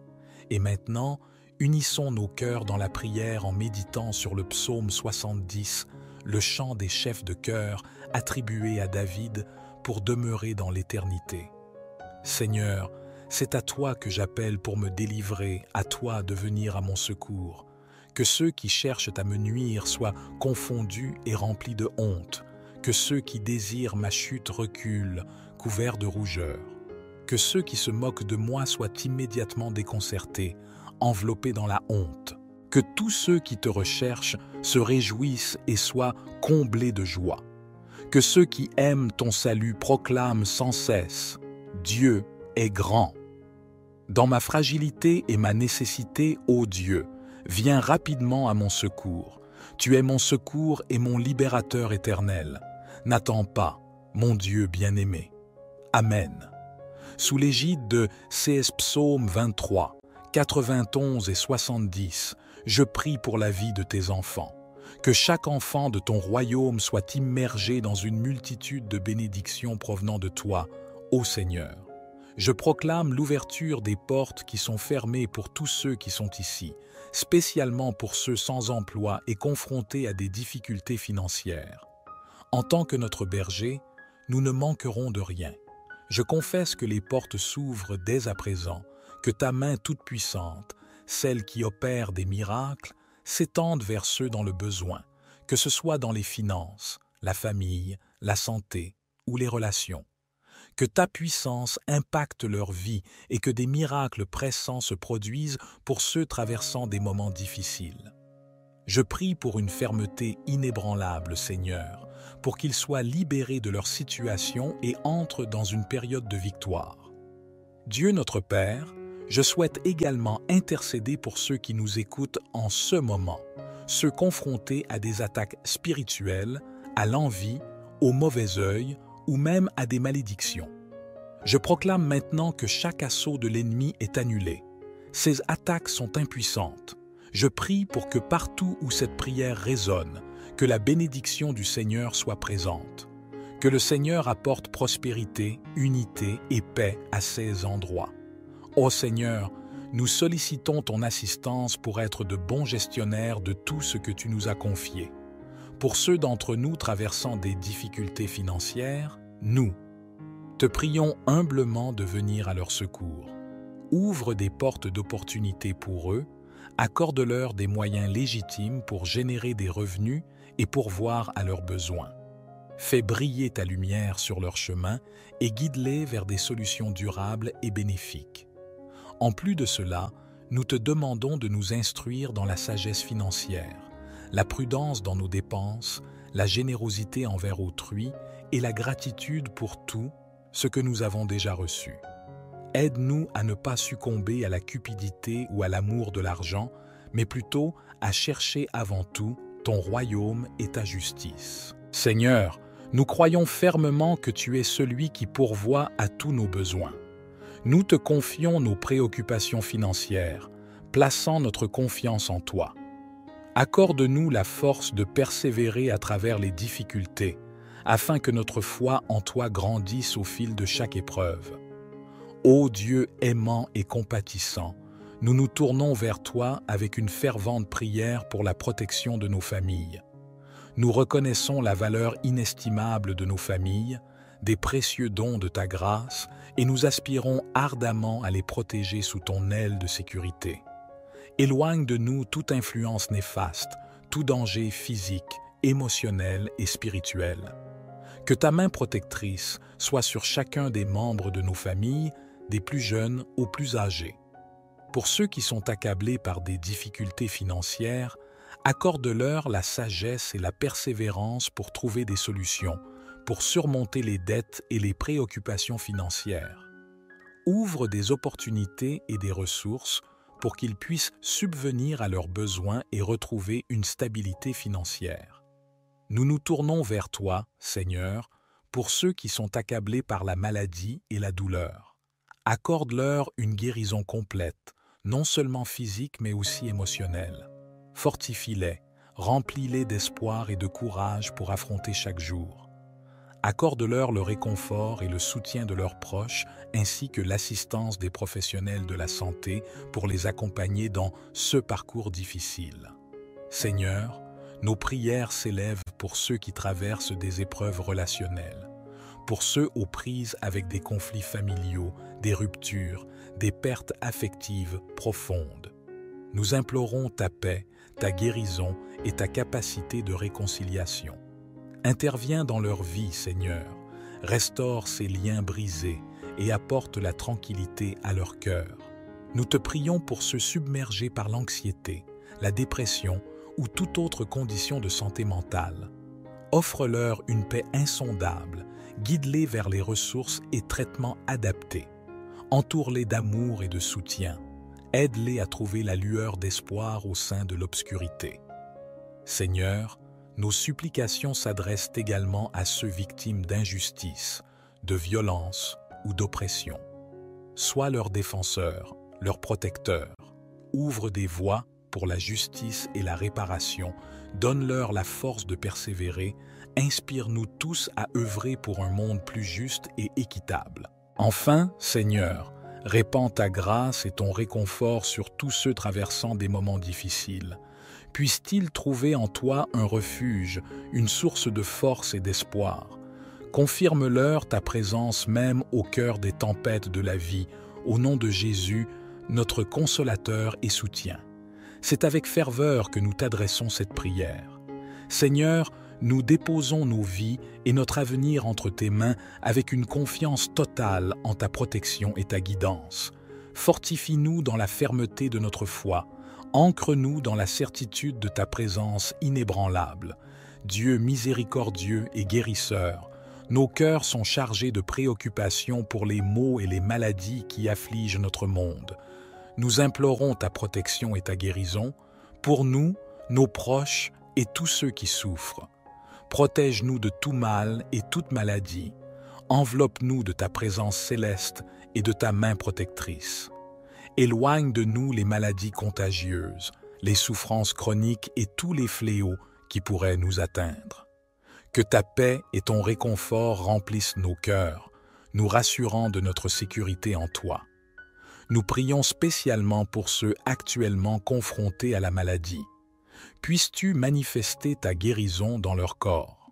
Et maintenant, unissons nos cœurs dans la prière en méditant sur le psaume 70, le chant des chefs de chœur attribué à David pour demeurer dans l'éternité. Seigneur, c'est à toi que j'appelle pour me délivrer, à toi de venir à mon secours. Que ceux qui cherchent à me nuire soient confondus et remplis de honte. Que ceux qui désirent ma chute reculent, couverts de rougeur. Que ceux qui se moquent de moi soient immédiatement déconcertés, enveloppés dans la honte. Que tous ceux qui te recherchent se réjouissent et soient comblés de joie. Que ceux qui aiment ton salut proclament sans cesse « Dieu est grand ». Dans ma fragilité et ma nécessité, ô Dieu, viens rapidement à mon secours. Tu es mon secours et mon libérateur éternel. N'attends pas, mon Dieu bien-aimé. Amen. Sous l'égide de CS Psaume 23, 91 et 70, je prie pour la vie de tes enfants. Que chaque enfant de ton royaume soit immergé dans une multitude de bénédictions provenant de toi, ô Seigneur. Je proclame l'ouverture des portes qui sont fermées pour tous ceux qui sont ici, spécialement pour ceux sans emploi et confrontés à des difficultés financières. En tant que notre berger, nous ne manquerons de rien. Je confesse que les portes s'ouvrent dès à présent, que ta main toute-puissante, celle qui opère des miracles, s'étende vers ceux dans le besoin, que ce soit dans les finances, la famille, la santé ou les relations. Que ta puissance impacte leur vie et que des miracles pressants se produisent pour ceux traversant des moments difficiles. Je prie pour une fermeté inébranlable, Seigneur, pour qu'ils soient libérés de leur situation et entrent dans une période de victoire. Dieu notre Père, je souhaite également intercéder pour ceux qui nous écoutent en ce moment, ceux confrontés à des attaques spirituelles, à l'envie, au mauvais œil, ou même à des malédictions. Je proclame maintenant que chaque assaut de l'ennemi est annulé. Ces attaques sont impuissantes. Je prie pour que partout où cette prière résonne, que la bénédiction du Seigneur soit présente. Que le Seigneur apporte prospérité, unité et paix à ces endroits. Ô Seigneur, nous sollicitons ton assistance pour être de bons gestionnaires de tout ce que tu nous as confié. Pour ceux d'entre nous traversant des difficultés financières, nous te prions humblement de venir à leur secours. Ouvre des portes d'opportunités pour eux, accorde-leur des moyens légitimes pour générer des revenus et pourvoir à leurs besoins. Fais briller ta lumière sur leur chemin et guide-les vers des solutions durables et bénéfiques. En plus de cela, nous te demandons de nous instruire dans la sagesse financière, la prudence dans nos dépenses, la générosité envers autrui et la gratitude pour tout ce que nous avons déjà reçu. Aide-nous à ne pas succomber à la cupidité ou à l'amour de l'argent, mais plutôt à chercher avant tout ton royaume et ta justice. Seigneur, nous croyons fermement que tu es celui qui pourvoit à tous nos besoins. Nous te confions nos préoccupations financières, plaçant notre confiance en toi. Accorde-nous la force de persévérer à travers les difficultés, afin que notre foi en toi grandisse au fil de chaque épreuve. Ô Dieu aimant et compatissant, nous nous tournons vers toi avec une fervente prière pour la protection de nos familles. Nous reconnaissons la valeur inestimable de nos familles, des précieux dons de ta grâce, et nous aspirons ardemment à les protéger sous ton aile de sécurité. Éloigne de nous toute influence néfaste, tout danger physique, émotionnel et spirituel. Que ta main protectrice soit sur chacun des membres de nos familles, des plus jeunes aux plus âgés. Pour ceux qui sont accablés par des difficultés financières, accorde-leur la sagesse et la persévérance pour trouver des solutions, pour surmonter les dettes et les préoccupations financières. Ouvre des opportunités et des ressources pour qu'ils puissent subvenir à leurs besoins et retrouver une stabilité financière. Nous nous tournons vers toi, Seigneur, pour ceux qui sont accablés par la maladie et la douleur. Accorde-leur une guérison complète, non seulement physique mais aussi émotionnelle. Fortifie-les, remplis-les d'espoir et de courage pour affronter chaque jour. Accorde-leur le réconfort et le soutien de leurs proches, ainsi que l'assistance des professionnels de la santé pour les accompagner dans ce parcours difficile. Seigneur, nos prières s'élèvent pour ceux qui traversent des épreuves relationnelles, pour ceux aux prises avec des conflits familiaux, des ruptures, des pertes affectives profondes. Nous implorons ta paix, ta guérison et ta capacité de réconciliation. Interviens dans leur vie, Seigneur, restaure ces liens brisés et apporte la tranquillité à leur cœur. Nous te prions pour ceux submergés par l'anxiété, la dépression ou toute autre condition de santé mentale. Offre-leur une paix insondable, guide-les vers les ressources et traitements adaptés. Entoure-les d'amour et de soutien. Aide-les à trouver la lueur d'espoir au sein de l'obscurité. Seigneur, nos supplications s'adressent également à ceux victimes d'injustice, de violence ou d'oppression. Sois leur défenseur, leur protecteur. Ouvre des voies pour la justice et la réparation. Donne-leur la force de persévérer. Inspire-nous tous à œuvrer pour un monde plus juste et équitable. Enfin, Seigneur, répands ta grâce et ton réconfort sur tous ceux traversant des moments difficiles. Puissent-ils trouver en toi un refuge, une source de force et d'espoir. Confirme-leur ta présence même au cœur des tempêtes de la vie, au nom de Jésus, notre consolateur et soutien. C'est avec ferveur que nous t'adressons cette prière. Seigneur, nous déposons nos vies et notre avenir entre tes mains avec une confiance totale en ta protection et ta guidance. Fortifie-nous dans la fermeté de notre foi. Ancre-nous dans la certitude de ta présence inébranlable. Dieu miséricordieux et guérisseur, nos cœurs sont chargés de préoccupations pour les maux et les maladies qui affligent notre monde. Nous implorons ta protection et ta guérison pour nous, nos proches et tous ceux qui souffrent. Protège-nous de tout mal et toute maladie. Enveloppe-nous de ta présence céleste et de ta main protectrice. Éloigne de nous les maladies contagieuses, les souffrances chroniques et tous les fléaux qui pourraient nous atteindre. Que ta paix et ton réconfort remplissent nos cœurs, nous rassurant de notre sécurité en toi. Nous prions spécialement pour ceux actuellement confrontés à la maladie. Puisses-tu manifester ta guérison dans leur corps.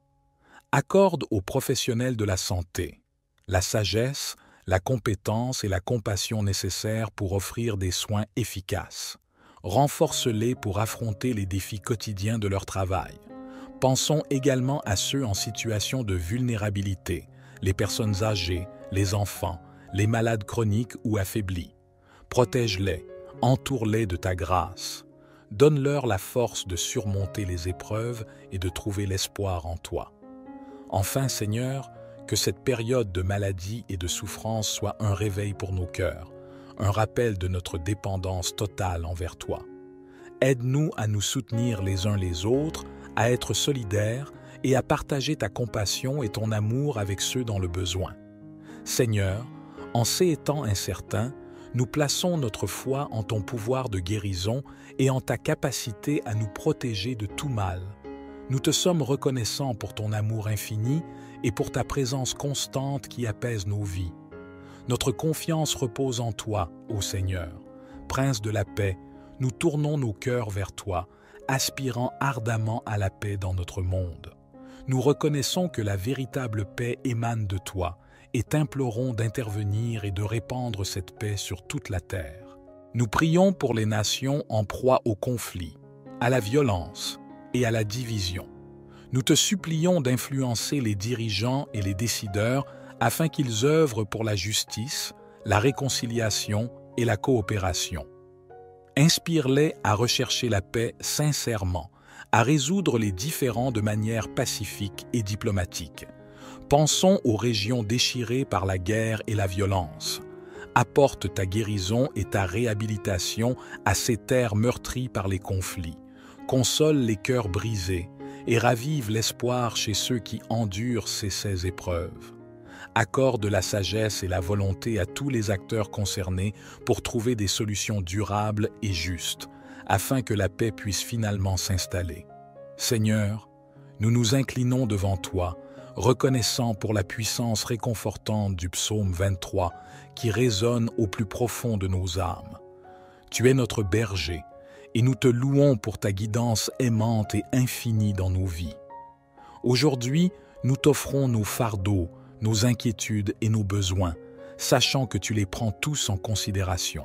Accorde aux professionnels de la santé la sagesse, la compétence et la compassion nécessaires pour offrir des soins efficaces. Renforce-les pour affronter les défis quotidiens de leur travail. Pensons également à ceux en situation de vulnérabilité, les personnes âgées, les enfants, les malades chroniques ou affaiblis. Protège-les, entoure-les de ta grâce. Donne-leur la force de surmonter les épreuves et de trouver l'espoir en toi. Enfin, Seigneur, que cette période de maladie et de souffrance soit un réveil pour nos cœurs, un rappel de notre dépendance totale envers toi. Aide-nous à nous soutenir les uns les autres, à être solidaires et à partager ta compassion et ton amour avec ceux dans le besoin. Seigneur, en ces temps incertains, nous plaçons notre foi en ton pouvoir de guérison et en ta capacité à nous protéger de tout mal. Nous te sommes reconnaissants pour ton amour infini et pour ta présence constante qui apaise nos vies. Notre confiance repose en toi, ô Seigneur. Prince de la paix, nous tournons nos cœurs vers toi, aspirant ardemment à la paix dans notre monde. Nous reconnaissons que la véritable paix émane de toi et t'implorons d'intervenir et de répandre cette paix sur toute la terre. Nous prions pour les nations en proie au conflit, à la violence et à la division. Nous te supplions d'influencer les dirigeants et les décideurs afin qu'ils œuvrent pour la justice, la réconciliation et la coopération. Inspire-les à rechercher la paix sincèrement, à résoudre les différends de manière pacifique et diplomatique. Pensons aux régions déchirées par la guerre et la violence. Apporte ta guérison et ta réhabilitation à ces terres meurtries par les conflits. Console les cœurs brisés et ravive l'espoir chez ceux qui endurent ces épreuves. Accorde la sagesse et la volonté à tous les acteurs concernés pour trouver des solutions durables et justes, afin que la paix puisse finalement s'installer. Seigneur, nous nous inclinons devant toi, reconnaissant pour la puissance réconfortante du psaume 23 qui résonne au plus profond de nos âmes. Tu es notre berger, et nous te louons pour ta guidance aimante et infinie dans nos vies. Aujourd'hui, nous t'offrons nos fardeaux, nos inquiétudes et nos besoins, sachant que tu les prends tous en considération.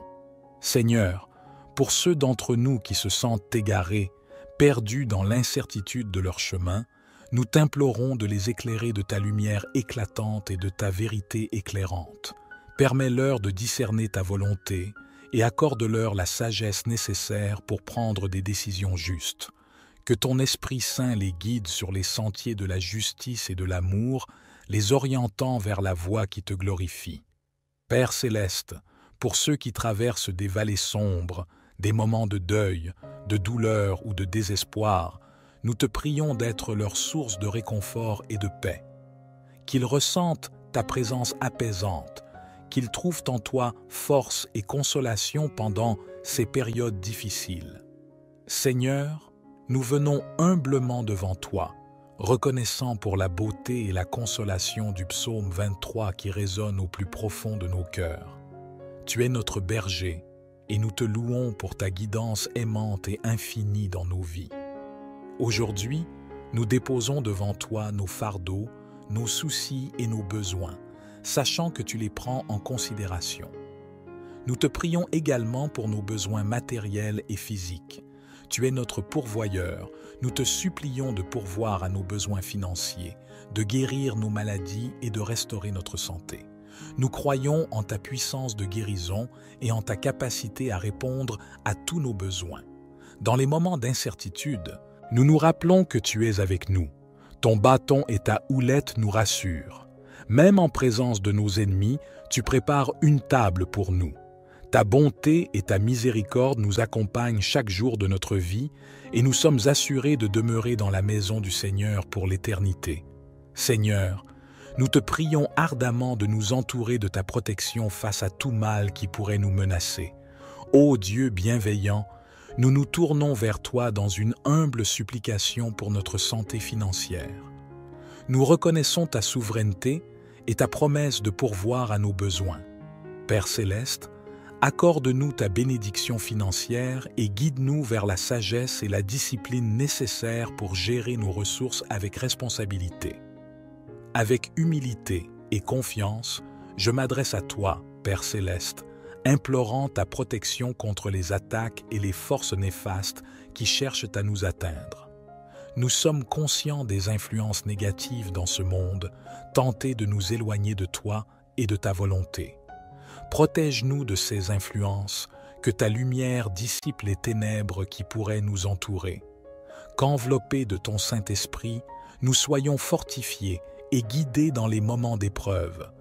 Seigneur, pour ceux d'entre nous qui se sentent égarés, perdus dans l'incertitude de leur chemin, nous t'implorons de les éclairer de ta lumière éclatante et de ta vérité éclairante. Permets-leur de discerner ta volonté et accorde-leur la sagesse nécessaire pour prendre des décisions justes. Que ton Esprit Saint les guide sur les sentiers de la justice et de l'amour, les orientant vers la voie qui te glorifie. Père céleste, pour ceux qui traversent des vallées sombres, des moments de deuil, de douleur ou de désespoir, nous te prions d'être leur source de réconfort et de paix. Qu'ils ressentent ta présence apaisante, qu'ils trouvent en toi force et consolation pendant ces périodes difficiles. Seigneur, nous venons humblement devant toi, reconnaissant pour la beauté et la consolation du psaume 23 qui résonne au plus profond de nos cœurs. Tu es notre berger, et nous te louons pour ta guidance aimante et infinie dans nos vies. Aujourd'hui, nous déposons devant toi nos fardeaux, nos soucis et nos besoins, sachant que tu les prends en considération. Nous te prions également pour nos besoins matériels et physiques. Tu es notre pourvoyeur, nous te supplions de pourvoir à nos besoins financiers, de guérir nos maladies et de restaurer notre santé. Nous croyons en ta puissance de guérison et en ta capacité à répondre à tous nos besoins. Dans les moments d'incertitude, nous nous rappelons que tu es avec nous. Ton bâton et ta houlette nous rassurent. Même en présence de nos ennemis, tu prépares une table pour nous. Ta bonté et ta miséricorde nous accompagnent chaque jour de notre vie et nous sommes assurés de demeurer dans la maison du Seigneur pour l'éternité. Seigneur, nous te prions ardemment de nous entourer de ta protection face à tout mal qui pourrait nous menacer. Ô Dieu bienveillant, nous nous tournons vers toi dans une humble supplication pour notre santé financière. Nous reconnaissons ta souveraineté et ta promesse de pourvoir à nos besoins. Père céleste, accorde-nous ta bénédiction financière et guide-nous vers la sagesse et la discipline nécessaires pour gérer nos ressources avec responsabilité. Avec humilité et confiance, je m'adresse à toi, Père céleste, implorant ta protection contre les attaques et les forces néfastes qui cherchent à nous atteindre. Nous sommes conscients des influences négatives dans ce monde, tentés de nous éloigner de toi et de ta volonté. Protège-nous de ces influences, que ta lumière dissipe les ténèbres qui pourraient nous entourer. Qu'enveloppés de ton Saint-Esprit, nous soyons fortifiés et guidés dans les moments d'épreuve.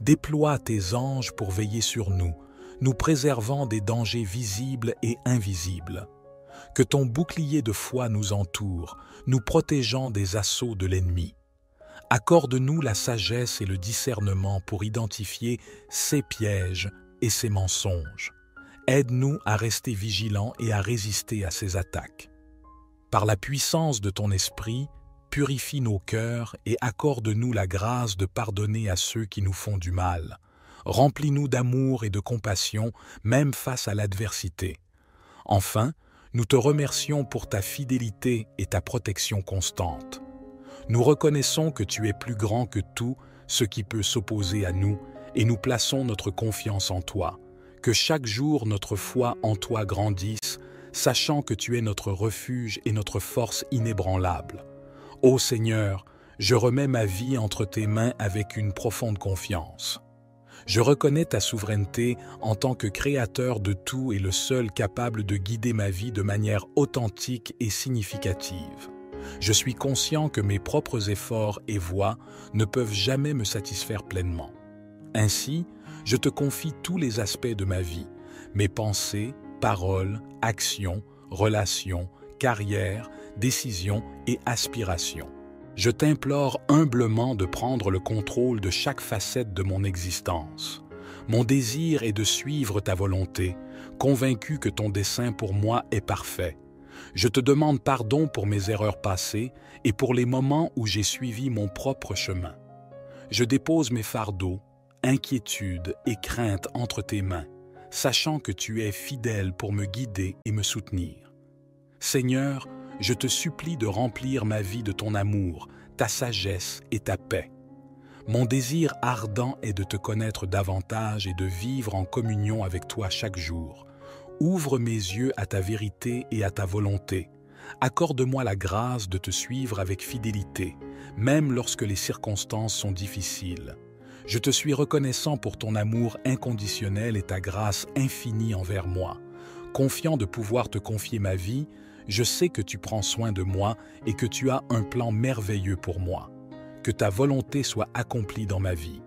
Déploie tes anges pour veiller sur nous, nous préservant des dangers visibles et invisibles. Que ton bouclier de foi nous entoure, nous protégeant des assauts de l'ennemi. Accorde-nous la sagesse et le discernement pour identifier ses pièges et ses mensonges. Aide-nous à rester vigilants et à résister à ses attaques. Par la puissance de ton esprit, purifie nos cœurs et accorde-nous la grâce de pardonner à ceux qui nous font du mal. Remplis-nous d'amour et de compassion, même face à l'adversité. Enfin, nous te remercions pour ta fidélité et ta protection constante. Nous reconnaissons que tu es plus grand que tout ce qui peut s'opposer à nous et nous plaçons notre confiance en toi. Que chaque jour notre foi en toi grandisse, sachant que tu es notre refuge et notre force inébranlable. Ô Seigneur, je remets ma vie entre tes mains avec une profonde confiance. Je reconnais ta souveraineté en tant que créateur de tout et le seul capable de guider ma vie de manière authentique et significative. Je suis conscient que mes propres efforts et voies ne peuvent jamais me satisfaire pleinement. Ainsi, je te confie tous les aspects de ma vie, mes pensées, paroles, actions, relations, carrière, décisions et aspirations. Je t'implore humblement de prendre le contrôle de chaque facette de mon existence. Mon désir est de suivre ta volonté, convaincu que ton dessein pour moi est parfait. Je te demande pardon pour mes erreurs passées et pour les moments où j'ai suivi mon propre chemin. Je dépose mes fardeaux, inquiétudes et craintes entre tes mains, sachant que tu es fidèle pour me guider et me soutenir. Seigneur, je te supplie de remplir ma vie de ton amour, ta sagesse et ta paix. Mon désir ardent est de te connaître davantage et de vivre en communion avec toi chaque jour. Ouvre mes yeux à ta vérité et à ta volonté. Accorde-moi la grâce de te suivre avec fidélité, même lorsque les circonstances sont difficiles. Je te suis reconnaissant pour ton amour inconditionnel et ta grâce infinie envers moi. Confiant de pouvoir te confier ma vie, je sais que tu prends soin de moi et que tu as un plan merveilleux pour moi. Que ta volonté soit accomplie dans ma vie.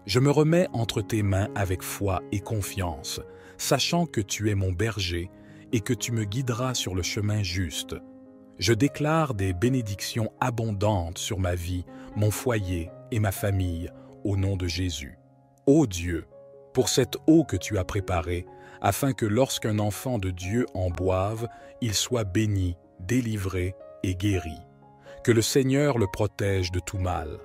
Je me remets entre tes mains avec foi et confiance, sachant que tu es mon berger et que tu me guideras sur le chemin juste. Je déclare des bénédictions abondantes sur ma vie, mon foyer et ma famille, au nom de Jésus. Ô Dieu, pour cette eau que tu as préparée, afin que lorsqu'un enfant de Dieu en boive, il soit béni, délivré et guéri. Que le Seigneur le protège de tout mal.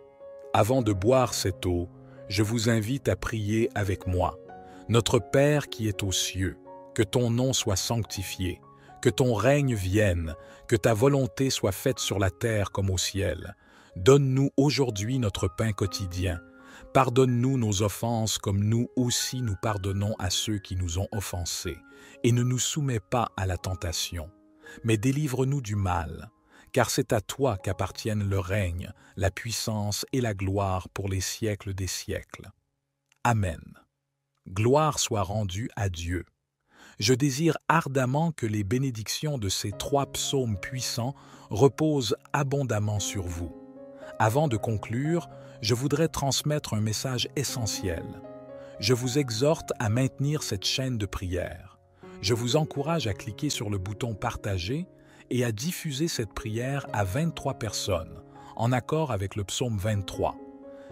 Avant de boire cette eau, je vous invite à prier avec moi. Notre Père qui est aux cieux, que ton nom soit sanctifié, que ton règne vienne, que ta volonté soit faite sur la terre comme au ciel. Donne-nous aujourd'hui notre pain quotidien. Pardonne-nous nos offenses comme nous aussi nous pardonnons à ceux qui nous ont offensés. Et ne nous soumets pas à la tentation, mais délivre-nous du mal. Car c'est à toi qu'appartiennent le règne, la puissance et la gloire pour les siècles des siècles. Amen. Gloire soit rendue à Dieu. Je désire ardemment que les bénédictions de ces 3 psaumes puissants reposent abondamment sur vous. Avant de conclure, je voudrais transmettre un message essentiel. Je vous exhorte à maintenir cette chaîne de prière. Je vous encourage à cliquer sur le bouton « Partager » et à diffuser cette prière à 23 personnes, en accord avec le psaume 23.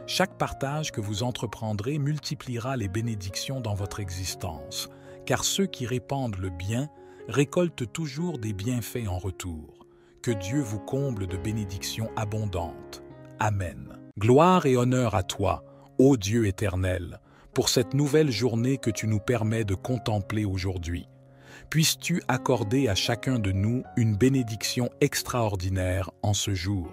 Chaque partage que vous entreprendrez multipliera les bénédictions dans votre existence, car ceux qui répandent le bien récoltent toujours des bienfaits en retour. Que Dieu vous comble de bénédictions abondantes. Amen. Gloire et honneur à toi, ô Dieu éternel, pour cette nouvelle journée que tu nous permets de contempler aujourd'hui. Puisses-tu accorder à chacun de nous une bénédiction extraordinaire en ce jour.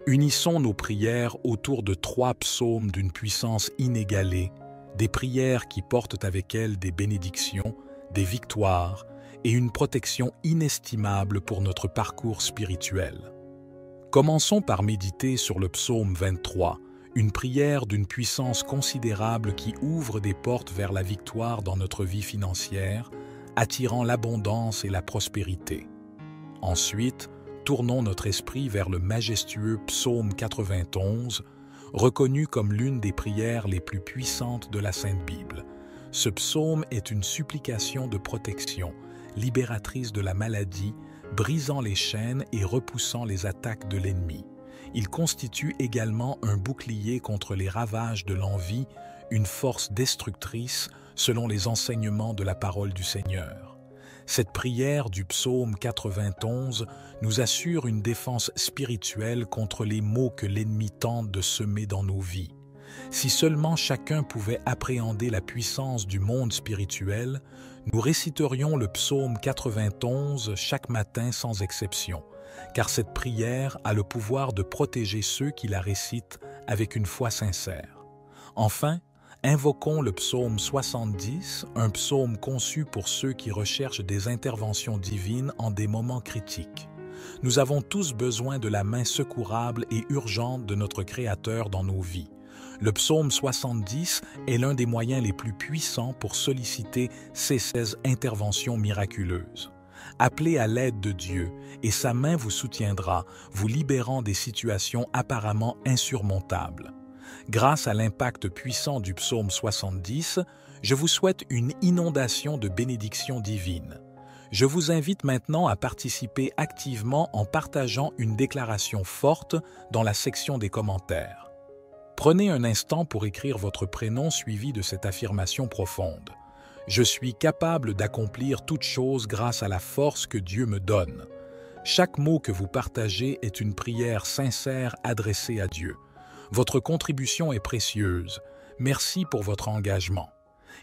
Unissons nos prières autour de 3 psaumes d'une puissance inégalée, des prières qui portent avec elles des bénédictions, des victoires et une protection inestimable pour notre parcours spirituel. Commençons par méditer sur le psaume 23, une prière d'une puissance considérable qui ouvre des portes vers la victoire dans notre vie financière, attirant l'abondance et la prospérité. Ensuite, tournons notre esprit vers le majestueux psaume 91, reconnu comme l'une des prières les plus puissantes de la Sainte Bible. Ce psaume est une supplication de protection, libératrice de la maladie, brisant les chaînes et repoussant les attaques de l'ennemi. Il constitue également un bouclier contre les ravages de l'envie, une force destructrice selon les enseignements de la parole du Seigneur. Cette prière du psaume 91 nous assure une défense spirituelle contre les maux que l'ennemi tente de semer dans nos vies. Si seulement chacun pouvait appréhender la puissance du monde spirituel, nous réciterions le psaume 91 chaque matin sans exception, car cette prière a le pouvoir de protéger ceux qui la récitent avec une foi sincère. Enfin, invoquons le psaume 70, un psaume conçu pour ceux qui recherchent des interventions divines en des moments critiques. Nous avons tous besoin de la main secourable et urgente de notre Créateur dans nos vies. Le psaume 70 est l'un des moyens les plus puissants pour solliciter ces 16 interventions miraculeuses. Appelez à l'aide de Dieu et sa main vous soutiendra, vous libérant des situations apparemment insurmontables. Grâce à l'impact puissant du psaume 70, je vous souhaite une inondation de bénédictions divines. Je vous invite maintenant à participer activement en partageant une déclaration forte dans la section des commentaires. Prenez un instant pour écrire votre prénom suivi de cette affirmation profonde. Je suis capable d'accomplir toute chose grâce à la force que Dieu me donne. Chaque mot que vous partagez est une prière sincère adressée à Dieu. Votre contribution est précieuse. Merci pour votre engagement.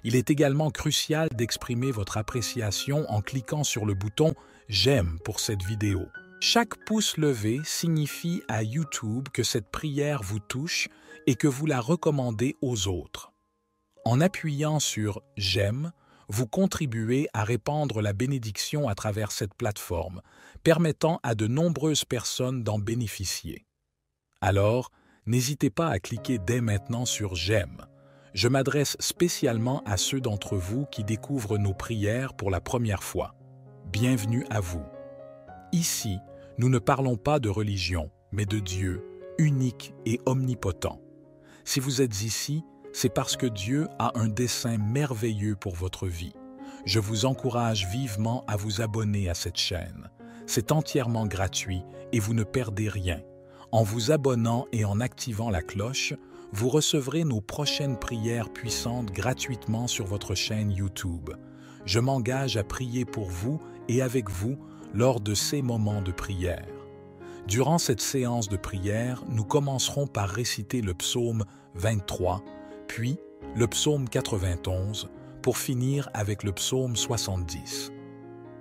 Il est également crucial d'exprimer votre appréciation en cliquant sur le bouton « J'aime » pour cette vidéo. Chaque pouce levé signifie à YouTube que cette prière vous touche et que vous la recommandez aux autres. En appuyant sur « J'aime », vous contribuez à répandre la bénédiction à travers cette plateforme, permettant à de nombreuses personnes d'en bénéficier. Alors, n'hésitez pas à cliquer dès maintenant sur « J'aime ». Je m'adresse spécialement à ceux d'entre vous qui découvrent nos prières pour la première fois. Bienvenue à vous. Ici, nous ne parlons pas de religion, mais de Dieu, unique et omnipotent. Si vous êtes ici, c'est parce que Dieu a un dessein merveilleux pour votre vie. Je vous encourage vivement à vous abonner à cette chaîne. C'est entièrement gratuit et vous ne perdez rien. En vous abonnant et en activant la cloche, vous recevrez nos prochaines prières puissantes gratuitement sur votre chaîne YouTube. Je m'engage à prier pour vous et avec vous lors de ces moments de prière. Durant cette séance de prière, nous commencerons par réciter le psaume 23, puis le psaume 91, pour finir avec le psaume 70.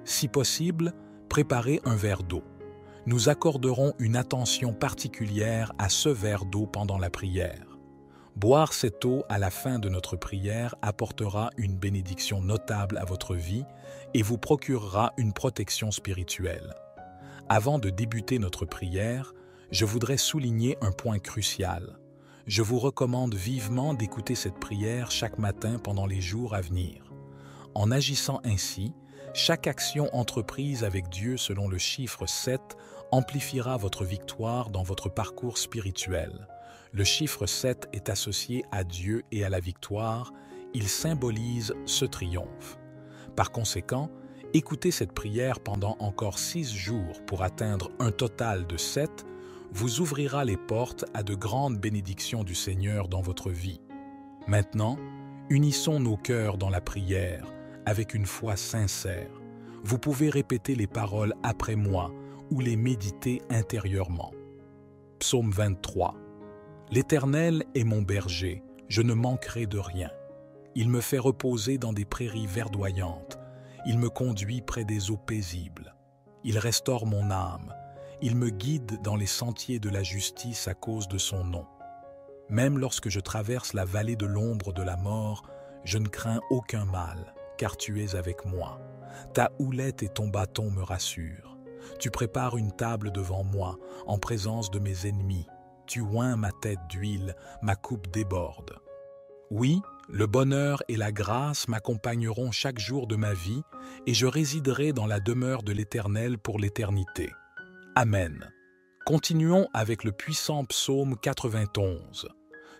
Si possible, préparez un verre d'eau. Nous accorderons une attention particulière à ce verre d'eau pendant la prière. Boire cette eau à la fin de notre prière apportera une bénédiction notable à votre vie et vous procurera une protection spirituelle. Avant de débuter notre prière, je voudrais souligner un point crucial. Je vous recommande vivement d'écouter cette prière chaque matin pendant les jours à venir. En agissant ainsi, chaque action entreprise avec Dieu selon le chiffre 7 amplifiera votre victoire dans votre parcours spirituel. Le chiffre 7 est associé à Dieu et à la victoire, il symbolise ce triomphe. Par conséquent, écoutez cette prière pendant encore 6 jours pour atteindre un total de 7, vous ouvrira les portes à de grandes bénédictions du Seigneur dans votre vie. Maintenant, unissons nos cœurs dans la prière avec une foi sincère. Vous pouvez répéter les paroles après moi ou les méditer intérieurement. Psaume 23. L'Éternel est mon berger, je ne manquerai de rien. Il me fait reposer dans des prairies verdoyantes. Il me conduit près des eaux paisibles. Il restaure mon âme. Il me guide dans les sentiers de la justice à cause de son nom. Même lorsque je traverse la vallée de l'ombre de la mort, je ne crains aucun mal, car tu es avec moi. Ta houlette et ton bâton me rassurent. Tu prépares une table devant moi, en présence de mes ennemis. Tu oins ma tête d'huile, ma coupe déborde. Oui, le bonheur et la grâce m'accompagneront chaque jour de ma vie, et je résiderai dans la demeure de l'Éternel pour l'éternité. Amen. Continuons avec le puissant psaume 91.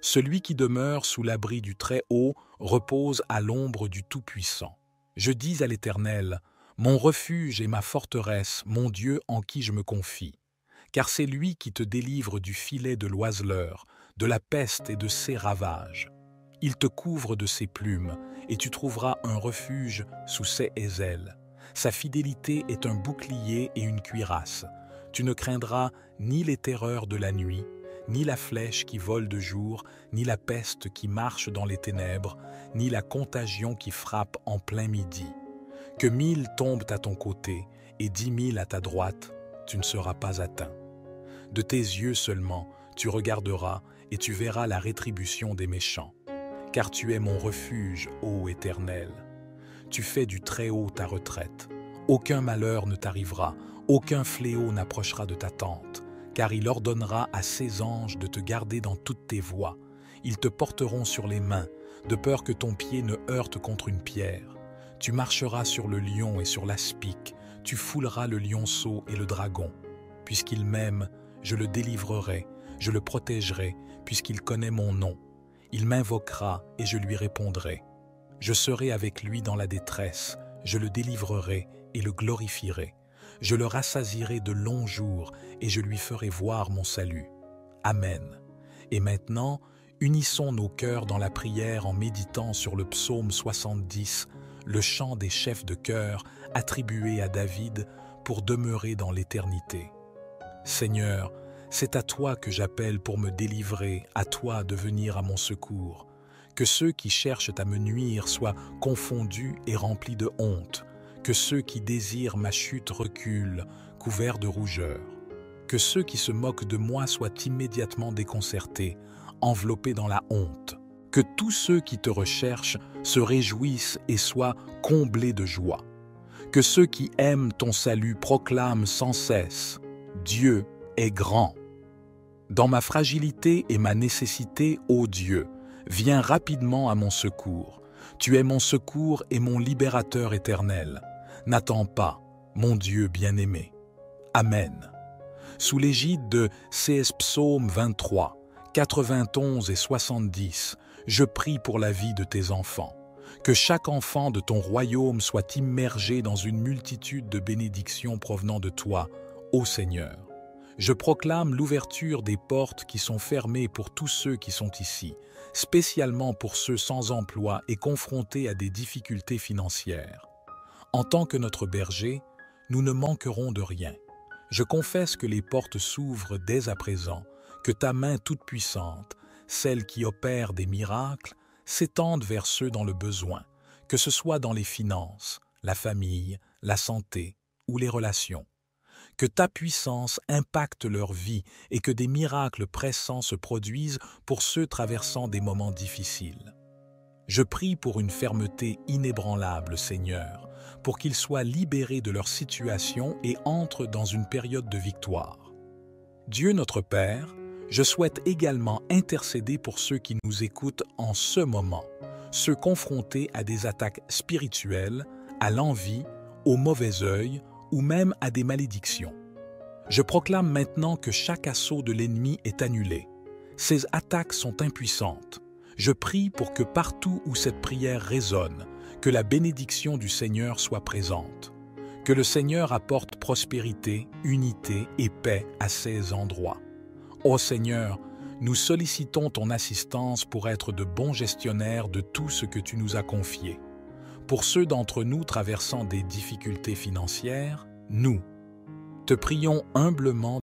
Celui qui demeure sous l'abri du Très-Haut repose à l'ombre du Tout-Puissant. Je dis à l'Éternel, mon refuge et ma forteresse, mon Dieu en qui je me confie. Car c'est lui qui te délivre du filet de l'oiseleur, de la peste et de ses ravages. Il te couvre de ses plumes, et tu trouveras un refuge sous ses aisselles. Sa fidélité est un bouclier et une cuirasse. Tu ne craindras ni les terreurs de la nuit, ni la flèche qui vole de jour, ni la peste qui marche dans les ténèbres, ni la contagion qui frappe en plein midi. Que 1000 tombent à ton côté et 10 000 à ta droite, tu ne seras pas atteint. De tes yeux seulement, tu regarderas et tu verras la rétribution des méchants. Car tu es mon refuge, ô Éternel. Tu fais du Très-Haut ta retraite. Aucun malheur ne t'arrivera, aucun fléau n'approchera de ta tente, car il ordonnera à ses anges de te garder dans toutes tes voies. Ils te porteront sur les mains, de peur que ton pied ne heurte contre une pierre. Tu marcheras sur le lion et sur l'aspic, tu fouleras le lionceau et le dragon. Puisqu'il m'aime, je le délivrerai, je le protégerai, puisqu'il connaît mon nom. Il m'invoquera et je lui répondrai. Je serai avec lui dans la détresse, je le délivrerai et le glorifierai. Je le rassasierai de longs jours et je lui ferai voir mon salut. Amen. Et maintenant, unissons nos cœurs dans la prière en méditant sur le psaume 70, le chant des chefs de chœur attribué à David pour demeurer dans l'éternité. Seigneur, c'est à toi que j'appelle pour me délivrer, à toi de venir à mon secours. Que ceux qui cherchent à me nuire soient confondus et remplis de honte. Que ceux qui désirent ma chute reculent, couverts de rougeur. Que ceux qui se moquent de moi soient immédiatement déconcertés, enveloppés dans la honte. Que tous ceux qui te recherchent se réjouissent et soient comblés de joie. Que ceux qui aiment ton salut proclament sans cesse « Dieu est grand ». Dans ma fragilité et ma nécessité, ô Dieu, viens rapidement à mon secours. Tu es mon secours et mon libérateur éternel. N'attends pas, mon Dieu bien-aimé. Amen. Sous l'égide de CS Psaume 23, 91 et 70, je prie pour la vie de tes enfants. Que chaque enfant de ton royaume soit immergé dans une multitude de bénédictions provenant de toi, ô Seigneur. Je proclame l'ouverture des portes qui sont fermées pour tous ceux qui sont ici, spécialement pour ceux sans emploi et confrontés à des difficultés financières. En tant que notre berger, nous ne manquerons de rien. Je confesse que les portes s'ouvrent dès à présent, que ta main toute-puissante, celle qui opère des miracles, s'étende vers ceux dans le besoin, que ce soit dans les finances, la famille, la santé ou les relations. Que ta puissance impacte leur vie et que des miracles pressants se produisent pour ceux traversant des moments difficiles. Je prie pour une fermeté inébranlable, Seigneur, pour qu'ils soient libérés de leur situation et entrent dans une période de victoire. Dieu notre Père, je souhaite également intercéder pour ceux qui nous écoutent en ce moment, ceux confrontés à des attaques spirituelles, à l'envie, au mauvais œil, ou même à des malédictions. Je proclame maintenant que chaque assaut de l'ennemi est annulé. Ces attaques sont impuissantes. Je prie pour que partout où cette prière résonne, que la bénédiction du Seigneur soit présente. Que le Seigneur apporte prospérité, unité et paix à ces endroits. Ô Seigneur, nous sollicitons ton assistance pour être de bons gestionnaires de tout ce que tu nous as confié. Pour ceux d'entre nous traversant des difficultés financières, nous te prions humblement